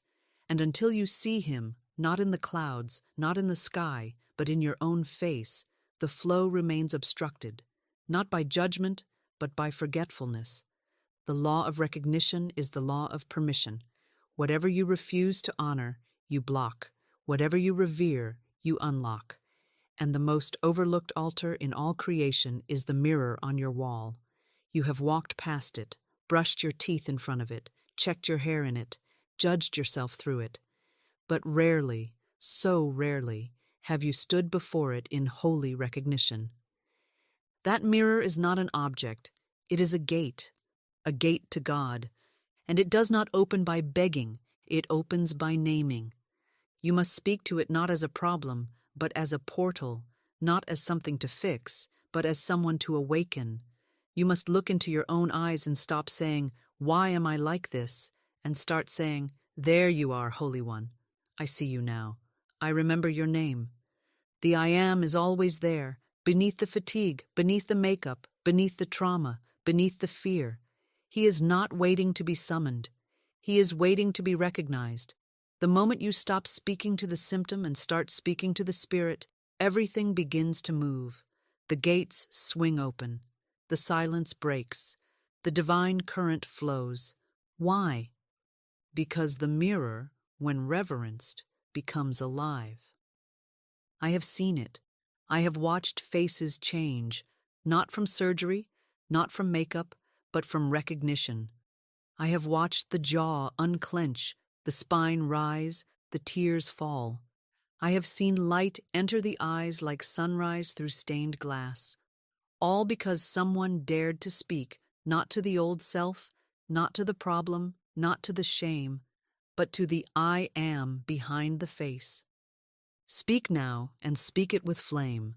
And until you see Him, not in the clouds, not in the sky, but in your own face, the flow remains obstructed, not by judgment, but by forgetfulness. The law of recognition is the law of permission. Whatever you refuse to honor, you block. Whatever you revere, you unlock. And the most overlooked altar in all creation is the mirror on your wall. You have walked past it, brushed your teeth in front of it, checked your hair in it, judged yourself through it. But rarely, so rarely, have you stood before it in holy recognition. That mirror is not an object, it is a gate to God. And it does not open by begging, it opens by naming. You must speak to it not as a problem, but as a portal, not as something to fix, but as someone to awaken. You must look into your own eyes and stop saying, "Why am I like this?" and start saying, "There you are, Holy One. I see you now. I remember your name." The I Am is always there, beneath the fatigue, beneath the makeup, beneath the trauma, beneath the fear. He is not waiting to be summoned. He is waiting to be recognized. The moment you stop speaking to the symptom and start speaking to the spirit, everything begins to move. The gates swing open. The silence breaks. The divine current flows. Why? Because the mirror, when reverenced, becomes alive. I have seen it. I have watched faces change, not from surgery, not from makeup, but from recognition. I have watched the jaw unclench, the spine rise, the tears fall. I have seen light enter the eyes like sunrise through stained glass. All because someone dared to speak, not to the old self, not to the problem, not to the shame, but to the I Am behind the face. Speak now, and speak it with flame.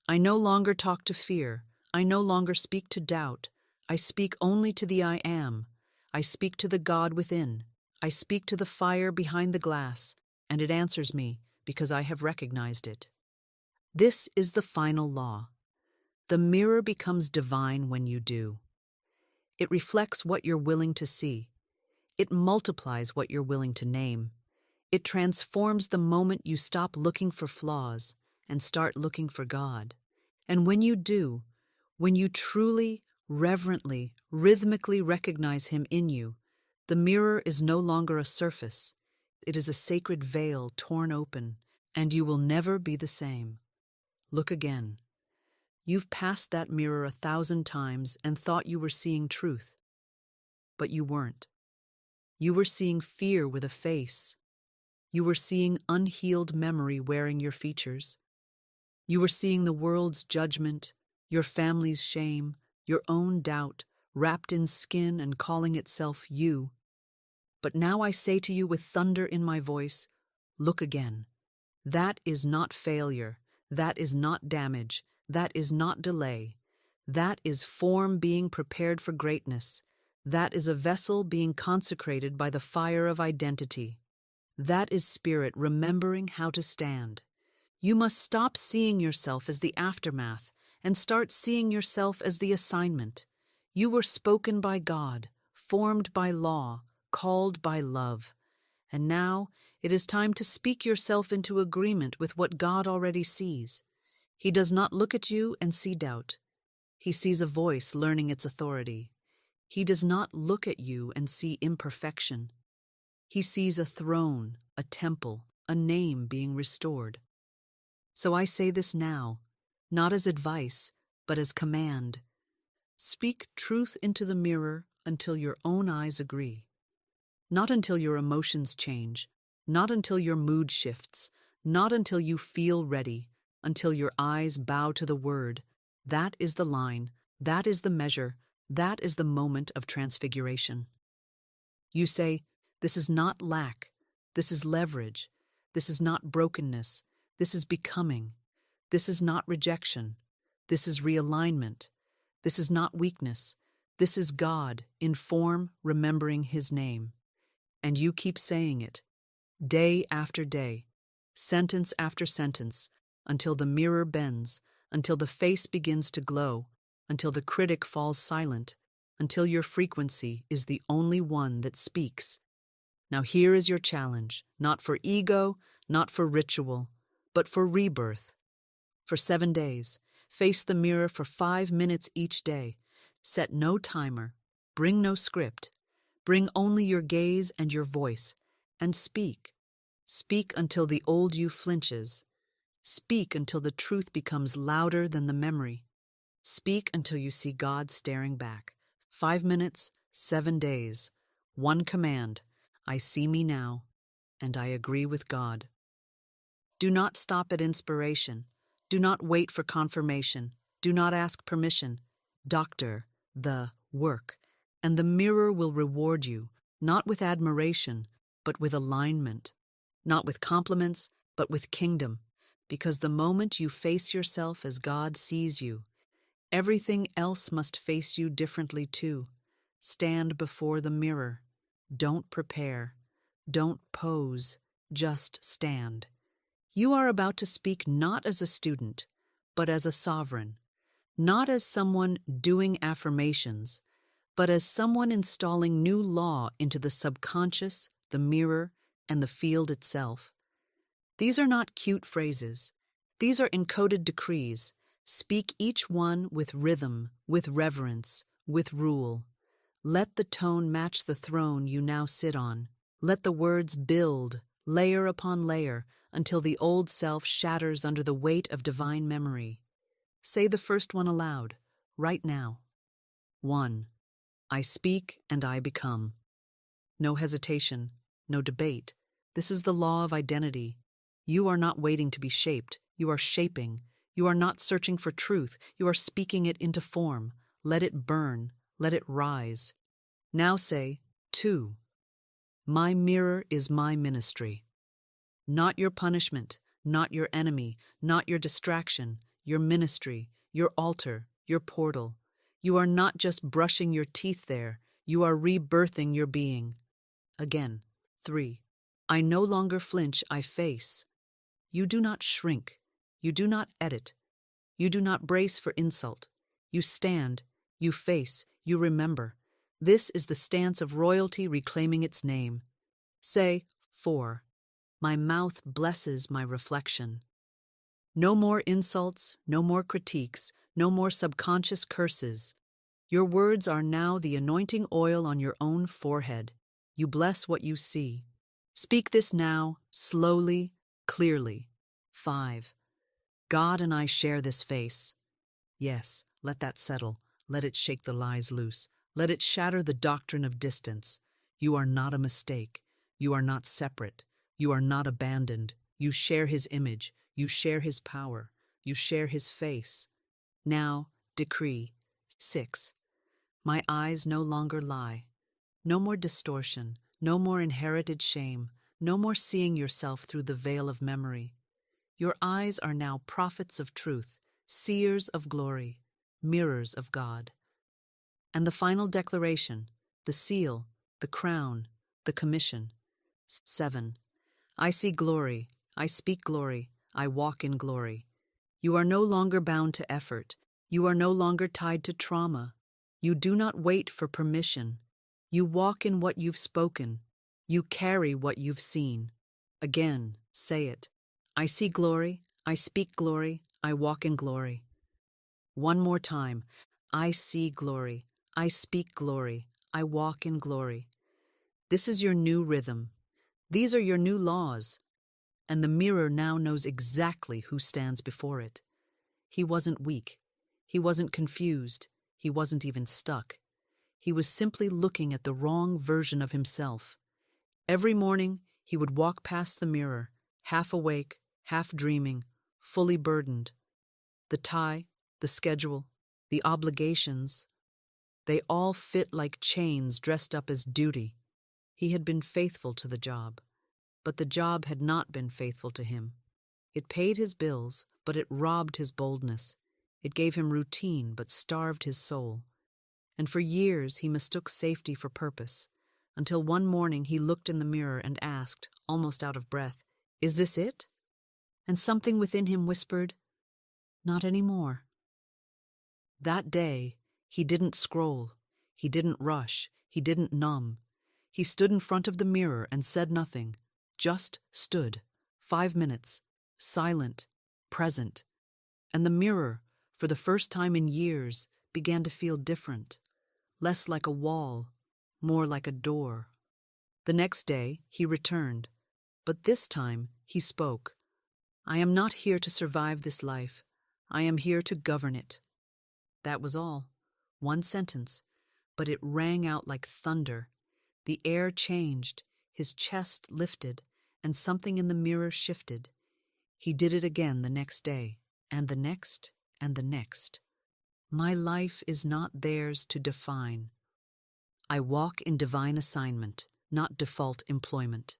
I no longer talk to fear. I no longer speak to doubt. I speak only to the I Am. I speak to the God within. I speak to the fire behind the glass, and it answers me because I have recognized it. This is the final law. The mirror becomes divine when you do. It reflects what you're willing to see. It multiplies what you're willing to name. It transforms the moment you stop looking for flaws and start looking for God. And when you do, when you truly, reverently, rhythmically recognize Him in you, the mirror is no longer a surface. It is a sacred veil torn open, and you will never be the same. Look again. You've passed that mirror 1,000 times and thought you were seeing truth. But you weren't. You were seeing fear with a face. You were seeing unhealed memory wearing your features. You were seeing the world's judgment, your family's shame, your own doubt, wrapped in skin and calling itself you. But now I say to you with thunder in my voice, look again. That is not failure. That is not damage. That is not delay. That is form being prepared for greatness. That is a vessel being consecrated by the fire of identity. That is spirit remembering how to stand. You must stop seeing yourself as the aftermath and start seeing yourself as the assignment. You were spoken by God, formed by law, called by love. And now it is time to speak yourself into agreement with what God already sees. He does not look at you and see doubt. He sees a voice learning its authority. He does not look at you and see imperfection. He sees a throne, a temple, a name being restored. So I say this now, not as advice, but as command. Speak truth into the mirror until your own eyes agree. Not until your emotions change, not until your mood shifts, not until you feel ready, until your eyes bow to the word. That is the line, that is the measure, that is the moment of transfiguration. You say, this is not lack, this is leverage, this is not brokenness, this is becoming, this is not rejection, this is realignment, this is not weakness, this is God in form remembering His name. And you keep saying it, day after day, sentence after sentence, until the mirror bends, until the face begins to glow, until the critic falls silent, until your frequency is the only one that speaks. Now here is your challenge, not for ego, not for ritual, but for rebirth. For 7 days, face the mirror for 5 minutes each day. Set no timer, bring no script. Bring only your gaze and your voice, and speak. Speak until the old you flinches. Speak until the truth becomes louder than the memory. Speak until you see God staring back. 5 minutes, 7 days. One command, I see me now, and I agree with God. Do not stop at inspiration. Do not wait for confirmation. Do not ask permission. Doctor the work. And the mirror will reward you, not with admiration, but with alignment. Not with compliments, but with kingdom. Because the moment you face yourself as God sees you, everything else must face you differently too. Stand before the mirror. Don't prepare. Don't pose. Just stand. You are about to speak not as a student, but as a sovereign. Not as someone doing affirmations, but as someone installing new law into the subconscious, the mirror, and the field itself. These are not cute phrases. These are encoded decrees. Speak each one with rhythm, with reverence, with rule. Let the tone match the throne you now sit on. Let the words build, layer upon layer, until the old self shatters under the weight of divine memory. Say the first one aloud, right now. 1. I speak and I become. No hesitation, no debate. This is the law of identity. You are not waiting to be shaped. You are shaping. You are not searching for truth. You are speaking it into form. Let it burn. Let it rise. Now say, 2. My mirror is my ministry. Not your punishment, not your enemy, not your distraction, your ministry, your altar, your portal. You are not just brushing your teeth there. You are rebirthing your being. Again, 3. I no longer flinch, I face. You do not shrink. You do not edit. You do not brace for insult. You stand. You face. You remember. This is the stance of royalty reclaiming its name. Say, 4. My mouth blesses my reflection. No more insults, no more critiques, no more subconscious curses. Your words are now the anointing oil on your own forehead. You bless what you see. Speak this now, slowly, clearly. 5. God and I share this face. Yes, let that settle. Let it shake the lies loose. Let it shatter the doctrine of distance. You are not a mistake. You are not separate. You are not abandoned. You share His image. You share His power. You share His face. Now, decree. 6. My eyes no longer lie. No more distortion. No more inherited shame. No more seeing yourself through the veil of memory. Your eyes are now prophets of truth, seers of glory, mirrors of God. And the final declaration, the seal, the crown, the commission. 7. I see glory, I speak glory, I walk in glory. You are no longer bound to effort. You are no longer tied to trauma. You do not wait for permission. You walk in what you've spoken. You carry what you've seen. Again, say it. I see glory, I speak glory, I walk in glory. One more time. I see glory, I speak glory, I walk in glory. This is your new rhythm. These are your new laws. And the mirror now knows exactly who stands before it. He wasn't weak. He wasn't confused. He wasn't even stuck. He was simply looking at the wrong version of himself. Every morning, he would walk past the mirror, half awake, half dreaming, fully burdened. The tie, the schedule, the obligations, they all fit like chains dressed up as duty. He had been faithful to the job, but the job had not been faithful to him. It paid his bills, but it robbed his boldness. It gave him routine, but starved his soul. And for years he mistook safety for purpose, until one morning he looked in the mirror and asked, almost out of breath, "Is this it?" And something within him whispered, "Not anymore." That day, he didn't scroll, he didn't rush, he didn't numb. He stood in front of the mirror and said nothing, just stood, 5 minutes, silent, present. And the mirror, for the first time in years, began to feel different, less like a wall, more like a door. The next day, he returned, but this time he spoke. "I am not here to survive this life. I am here to govern it." That was all. One sentence, but it rang out like thunder. The air changed, his chest lifted, and something in the mirror shifted. He did it again the next day, and the next, and the next. My life is not theirs to define. I walk in divine assignment, not default employment.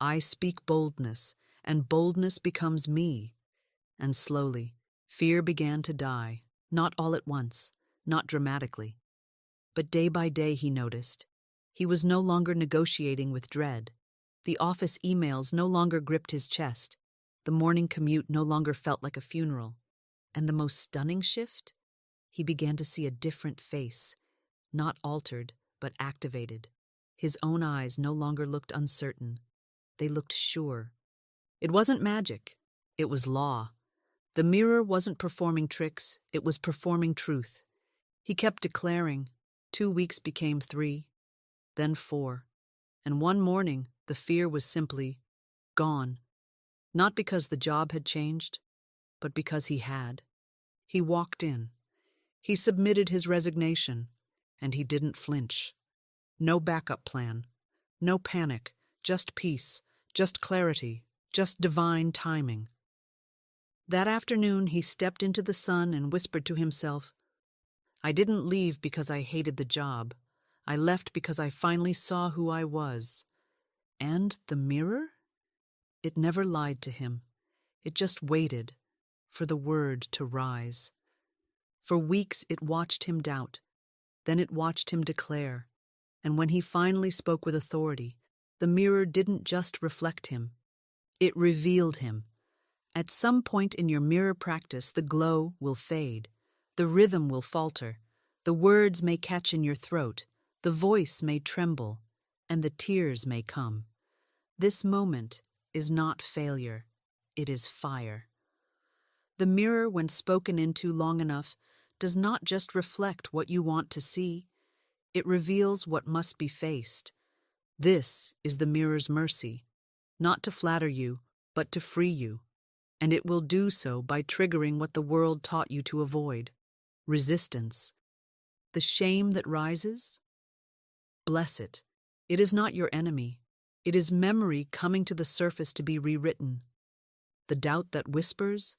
I speak boldness, and boldness becomes me. And slowly, fear began to die, not all at once, not dramatically. But day by day he noticed. He was no longer negotiating with dread. The office emails no longer gripped his chest. The morning commute no longer felt like a funeral. And the most stunning shift? He began to see a different face, not altered, but activated. His own eyes no longer looked uncertain. They looked sure. It wasn't magic. It was law. The mirror wasn't performing tricks. It was performing truth. He kept declaring. 2 weeks became 3, then 4. And one morning, the fear was simply gone. Not because the job had changed, but because he had. He walked in. He submitted his resignation, and he didn't flinch. No backup plan, no panic, just peace, just clarity, just divine timing. That afternoon, he stepped into the sun and whispered to himself, "I didn't leave because I hated the job. I left because I finally saw who I was." And the mirror? It never lied to him. It just waited for the word to rise. For weeks it watched him doubt. Then it watched him declare. And when he finally spoke with authority, the mirror didn't just reflect him. It revealed him. At some point in your mirror practice, the glow will fade. The rhythm will falter. The words may catch in your throat. The voice may tremble. And the tears may come. This moment is not failure. It is fire. The mirror, when spoken into long enough, does not just reflect what you want to see. It reveals what must be faced. This is the mirror's mercy, not to flatter you, but to free you. And it will do so by triggering what the world taught you to avoid: resistance. The shame that rises? Bless it. It is not your enemy. It is memory coming to the surface to be rewritten. The doubt that whispers?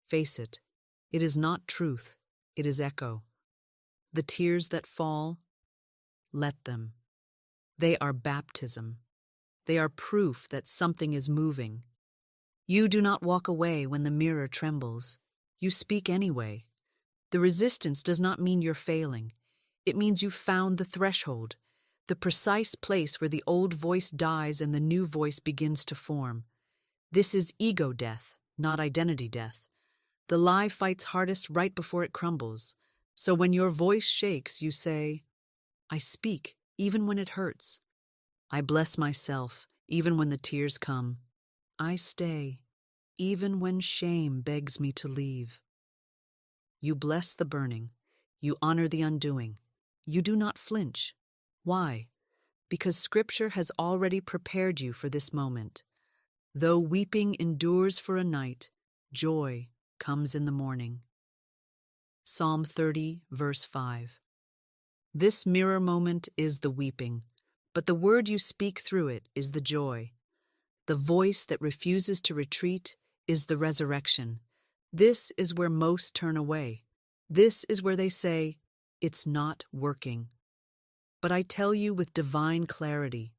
Face it. It is not truth. It is echo. The tears that fall? Let them. They are baptism. They are proof that something is moving. You do not walk away when the mirror trembles. You speak anyway. The resistance does not mean you're failing. It means you've found the threshold, the precise place where the old voice dies and the new voice begins to form. This is ego death, not identity death. The lie fights hardest right before it crumbles. So when your voice shakes, you say, I speak, even when it hurts. I bless myself, even when the tears come. I stay, even when shame begs me to leave. You bless the burning. You honor the undoing. You do not flinch. Why? Because Scripture has already prepared you for this moment. Though weeping endures for a night, joy comes in the morning. Psalm 30, verse 5. This mirror moment is the weeping, but the word you speak through it is the joy. The voice that refuses to retreat is the resurrection. This is where most turn away. This is where they say, it's not working. But I tell you with divine clarity,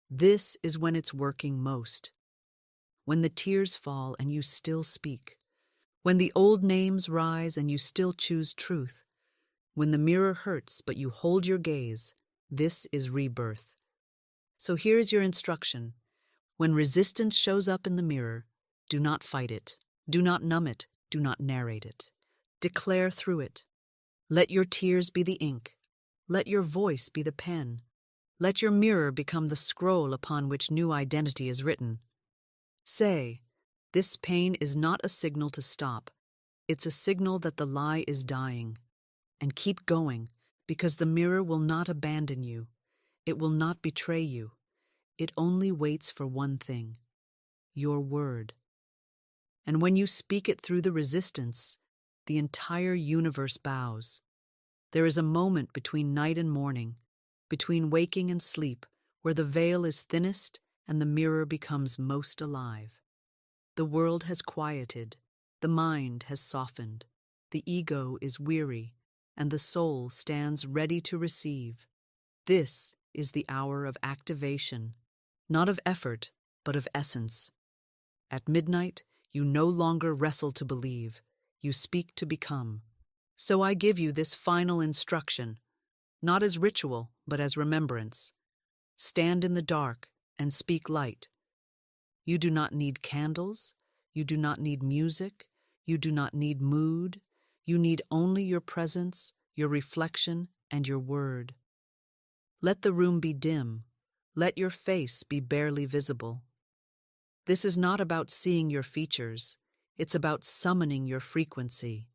this is when it's working most. When the tears fall and you still speak. When the old names rise and you still choose truth. When the mirror hurts but you hold your gaze, this is rebirth. So here's your instruction. When resistance shows up in the mirror, do not fight it. Do not numb it. Do not narrate it. Declare through it. Let your tears be the ink. Let your voice be the pen. Let your mirror become the scroll upon which new identity is written. Say, this pain is not a signal to stop. It's a signal that the lie is dying. And keep going, because the mirror will not abandon you. It will not betray you. It only waits for one thing, your word. And when you speak it through the resistance, the entire universe bows. There is a moment between night and morning, between waking and sleep, where the veil is thinnest and the mirror becomes most alive. The world has quieted, the mind has softened, the ego is weary, and the soul stands ready to receive. This is the hour of activation, not of effort, but of essence. At midnight, you no longer wrestle to believe, you speak to become. So I give you this final instruction, not as ritual, but as remembrance. Stand in the dark and speak light. You do not need candles, you do not need music, you do not need mood, you need only your presence, your reflection, and your word. Let the room be dim. Let your face be barely visible. This is not about seeing your features. It's about summoning your frequency.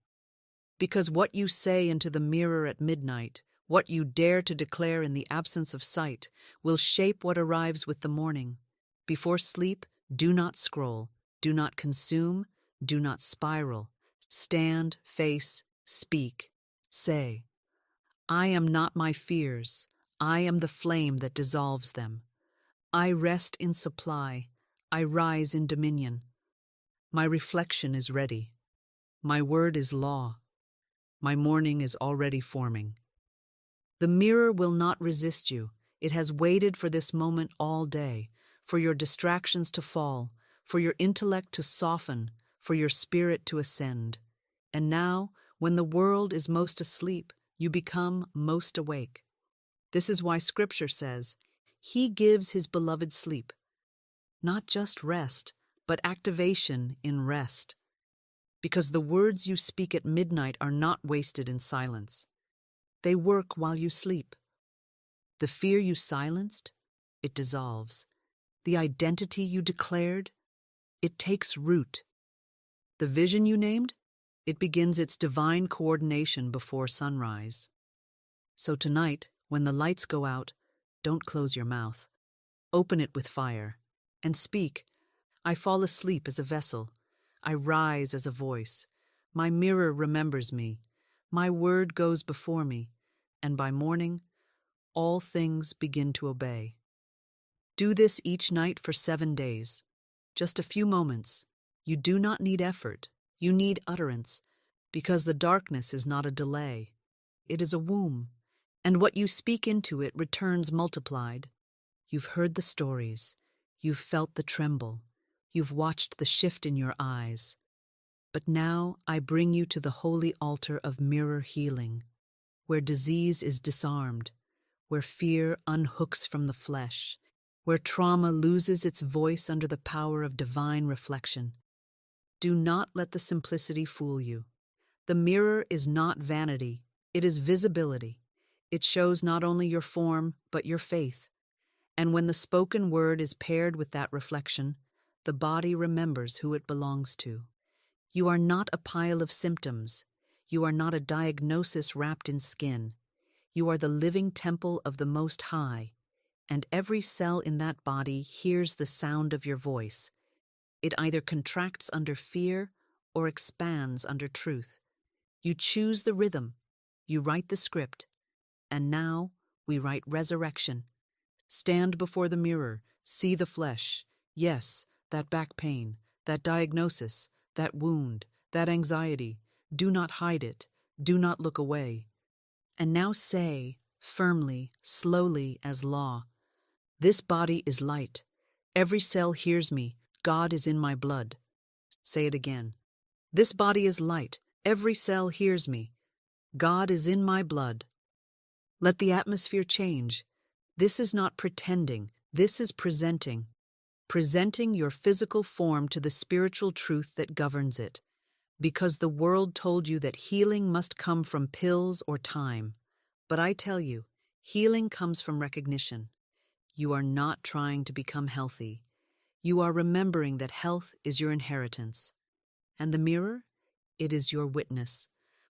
Because what you say into the mirror at midnight, what you dare to declare in the absence of sight, will shape what arrives with the morning. Before sleep, do not scroll, do not consume, do not spiral. Stand, face, speak, say, I am not my fears. I am the flame that dissolves them. I rest in supply. I rise in dominion. My reflection is ready. My word is law. My morning is already forming. The mirror will not resist you. It has waited for this moment all day, for your distractions to fall, for your intellect to soften, for your spirit to ascend. And now, when the world is most asleep, you become most awake. This is why Scripture says, He gives His beloved sleep. Not just rest, but activation in rest. Because the words you speak at midnight are not wasted in silence. They work while you sleep. The fear you silenced, it dissolves. The identity you declared, it takes root. The vision you named, it begins its divine coordination before sunrise. So tonight, when the lights go out, don't close your mouth. Open it with fire, and speak. I fall asleep as a vessel. I rise as a voice. My mirror remembers me. My word goes before me, and by morning, all things begin to obey. Do this each night for 7 days. Just a few moments. You do not need effort. You need utterance, because the darkness is not a delay. It is a womb, and what you speak into it returns multiplied. You've heard the stories. You've felt the tremble. You've watched the shift in your eyes. But now I bring you to the holy altar of mirror healing, where disease is disarmed, where fear unhooks from the flesh, where trauma loses its voice under the power of divine reflection. Do not let the simplicity fool you. The mirror is not vanity, it is visibility. It shows not only your form, but your faith. And when the spoken word is paired with that reflection, the body remembers who it belongs to. You are not a pile of symptoms. You are not a diagnosis wrapped in skin. You are the living temple of the Most High, and every cell in that body hears the sound of your voice. It either contracts under fear or expands under truth. You choose the rhythm, you write the script, and now we write resurrection. Stand before the mirror, see the flesh. Yes, that back pain, that diagnosis, that wound, that anxiety. Do not hide it. Do not look away. And now say, firmly, slowly as law, this body is light. Every cell hears me. God is in my blood. Say it again. This body is light. Every cell hears me. God is in my blood. Let the atmosphere change. This is not pretending. This is presenting. Presenting your physical form to the spiritual truth that governs it. Because the world told you that healing must come from pills or time. But I tell you, healing comes from recognition. You are not trying to become healthy. You are remembering that health is your inheritance. And the mirror? It is your witness.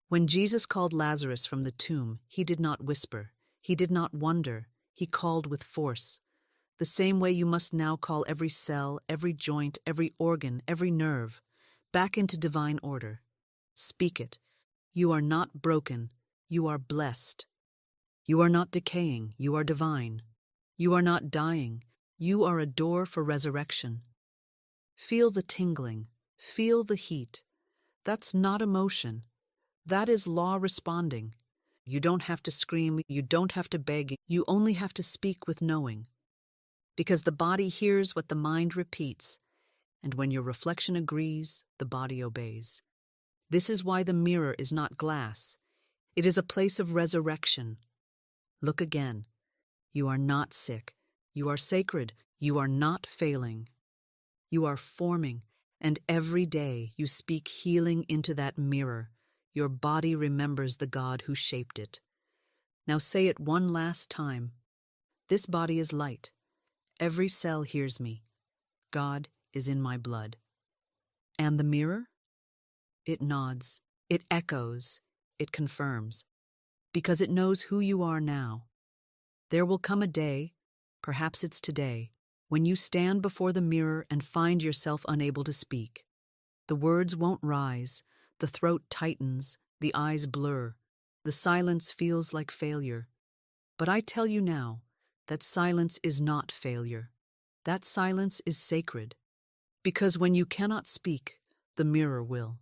When Jesus called Lazarus from the tomb, he did not whisper. He did not wonder. He called with force. The same way you must now call every cell, every joint, every organ, every nerve, back into divine order. Speak it. You are not broken. You are blessed. You are not decaying. You are divine. You are not dying. You are a door for resurrection. Feel the tingling. Feel the heat. That's not emotion. That is law responding. You don't have to scream. You don't have to beg. You only have to speak with knowing. Because the body hears what the mind repeats, and when your reflection agrees, the body obeys. This is why the mirror is not glass. It is a place of resurrection. Look again. You are not sick. You are sacred. You are not failing. You are forming, and every day you speak healing into that mirror. Your body remembers the God who shaped it. Now say it one last time. This body is light. Every cell hears me. God is in my blood. And the mirror? It nods. It echoes. It confirms. Because it knows who you are now. There will come a day, perhaps it's today, when you stand before the mirror and find yourself unable to speak. The words won't rise. The throat tightens. The eyes blur. The silence feels like failure. But I tell you now, that silence is not failure. That silence is sacred. Because when you cannot speak, the mirror will.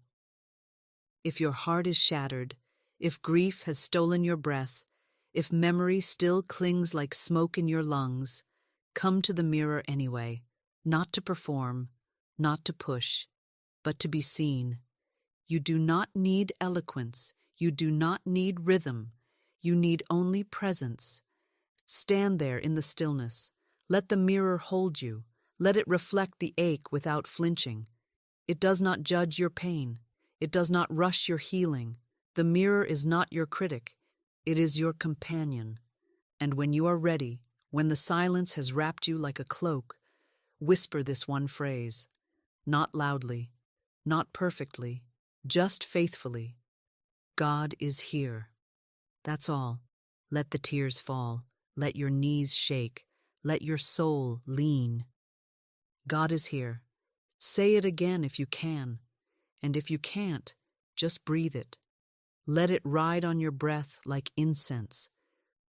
If your heart is shattered, if grief has stolen your breath, if memory still clings like smoke in your lungs, come to the mirror anyway, not to perform, not to push, but to be seen. You do not need eloquence. You do not need rhythm. You need only presence. Stand there in the stillness. Let the mirror hold you. Let it reflect the ache without flinching. It does not judge your pain. It does not rush your healing. The mirror is not your critic. It is your companion. And when you are ready, when the silence has wrapped you like a cloak, whisper this one phrase. Not loudly, not perfectly, just faithfully. God is here. That's all. Let the tears fall. Let your knees shake. Let your soul lean. God is here. Say it again if you can. And if you can't, just breathe it. Let it ride on your breath like incense.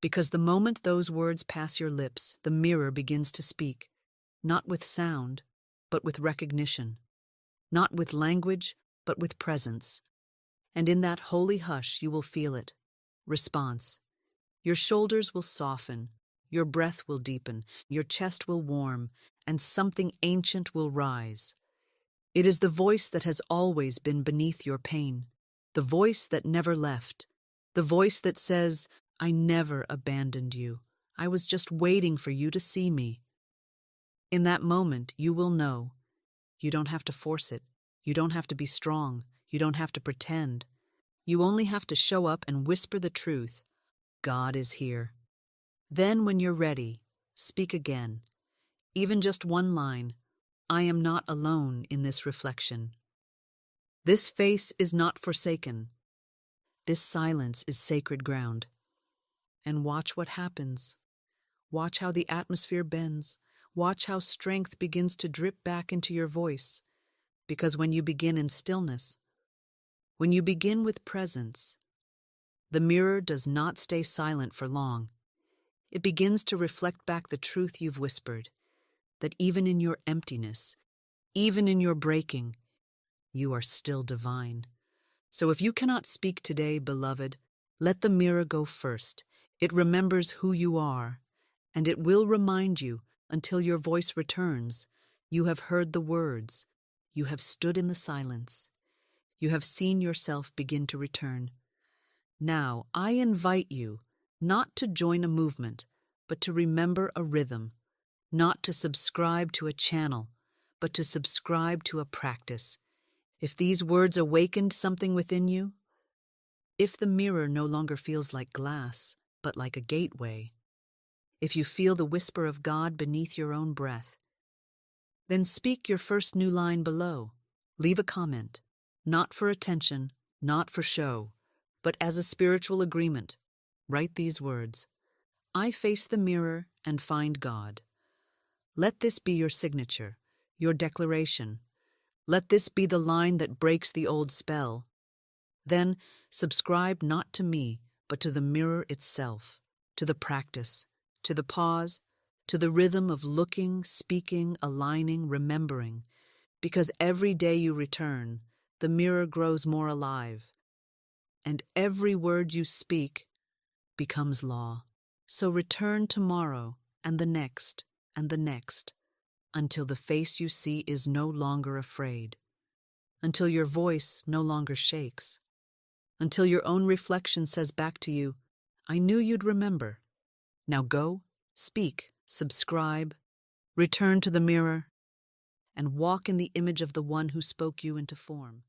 Because the moment those words pass your lips, the mirror begins to speak. Not with sound, but with recognition. Not with language, but with presence. And in that holy hush, you will feel it. Response. Your shoulders will soften. Your breath will deepen. Your chest will warm. and something ancient will rise. It is the voice that has always been beneath your pain, the voice that never left, the voice that says, "I never abandoned you. I was just waiting for you to see me." In that moment, you will know. You don't have to force it. You don't have to be strong. You don't have to pretend. You only have to show up and whisper the truth. God is here. Then, when you're ready, speak again. Even just one line. I am not alone in this reflection. This face is not forsaken. This silence is sacred ground. And watch what happens. Watch how the atmosphere bends. Watch how strength begins to drip back into your voice. Because when you begin in stillness, when you begin with presence, the mirror does not stay silent for long. It begins to reflect back the truth you've whispered, that even in your emptiness, even in your breaking, you are still divine. So if you cannot speak today, beloved, let the mirror go first. It remembers who you are, and it will remind you until your voice returns. You have heard the words. You have stood in the silence. You have seen yourself begin to return. Now, I invite you not to join a movement, but to remember a rhythm, not to subscribe to a channel, but to subscribe to a practice. If these words awakened something within you, if the mirror no longer feels like glass, but like a gateway, if you feel the whisper of God beneath your own breath, then speak your first new line below. Leave a comment, not for attention, not for show, but as a spiritual agreement. Write these words: I face the mirror and find God. Let this be your signature, your declaration. Let this be the line that breaks the old spell. Then subscribe not to me, but to the mirror itself, to the practice, to the pause, to the rhythm of looking, speaking, aligning, remembering. Because every day you return, the mirror grows more alive, and every word you speak becomes law. So return tomorrow, and the next, until the face you see is no longer afraid, until your voice no longer shakes, until your own reflection says back to you, I knew you'd remember. Now go, speak, subscribe, return to the mirror, and walk in the image of the one who spoke you into form.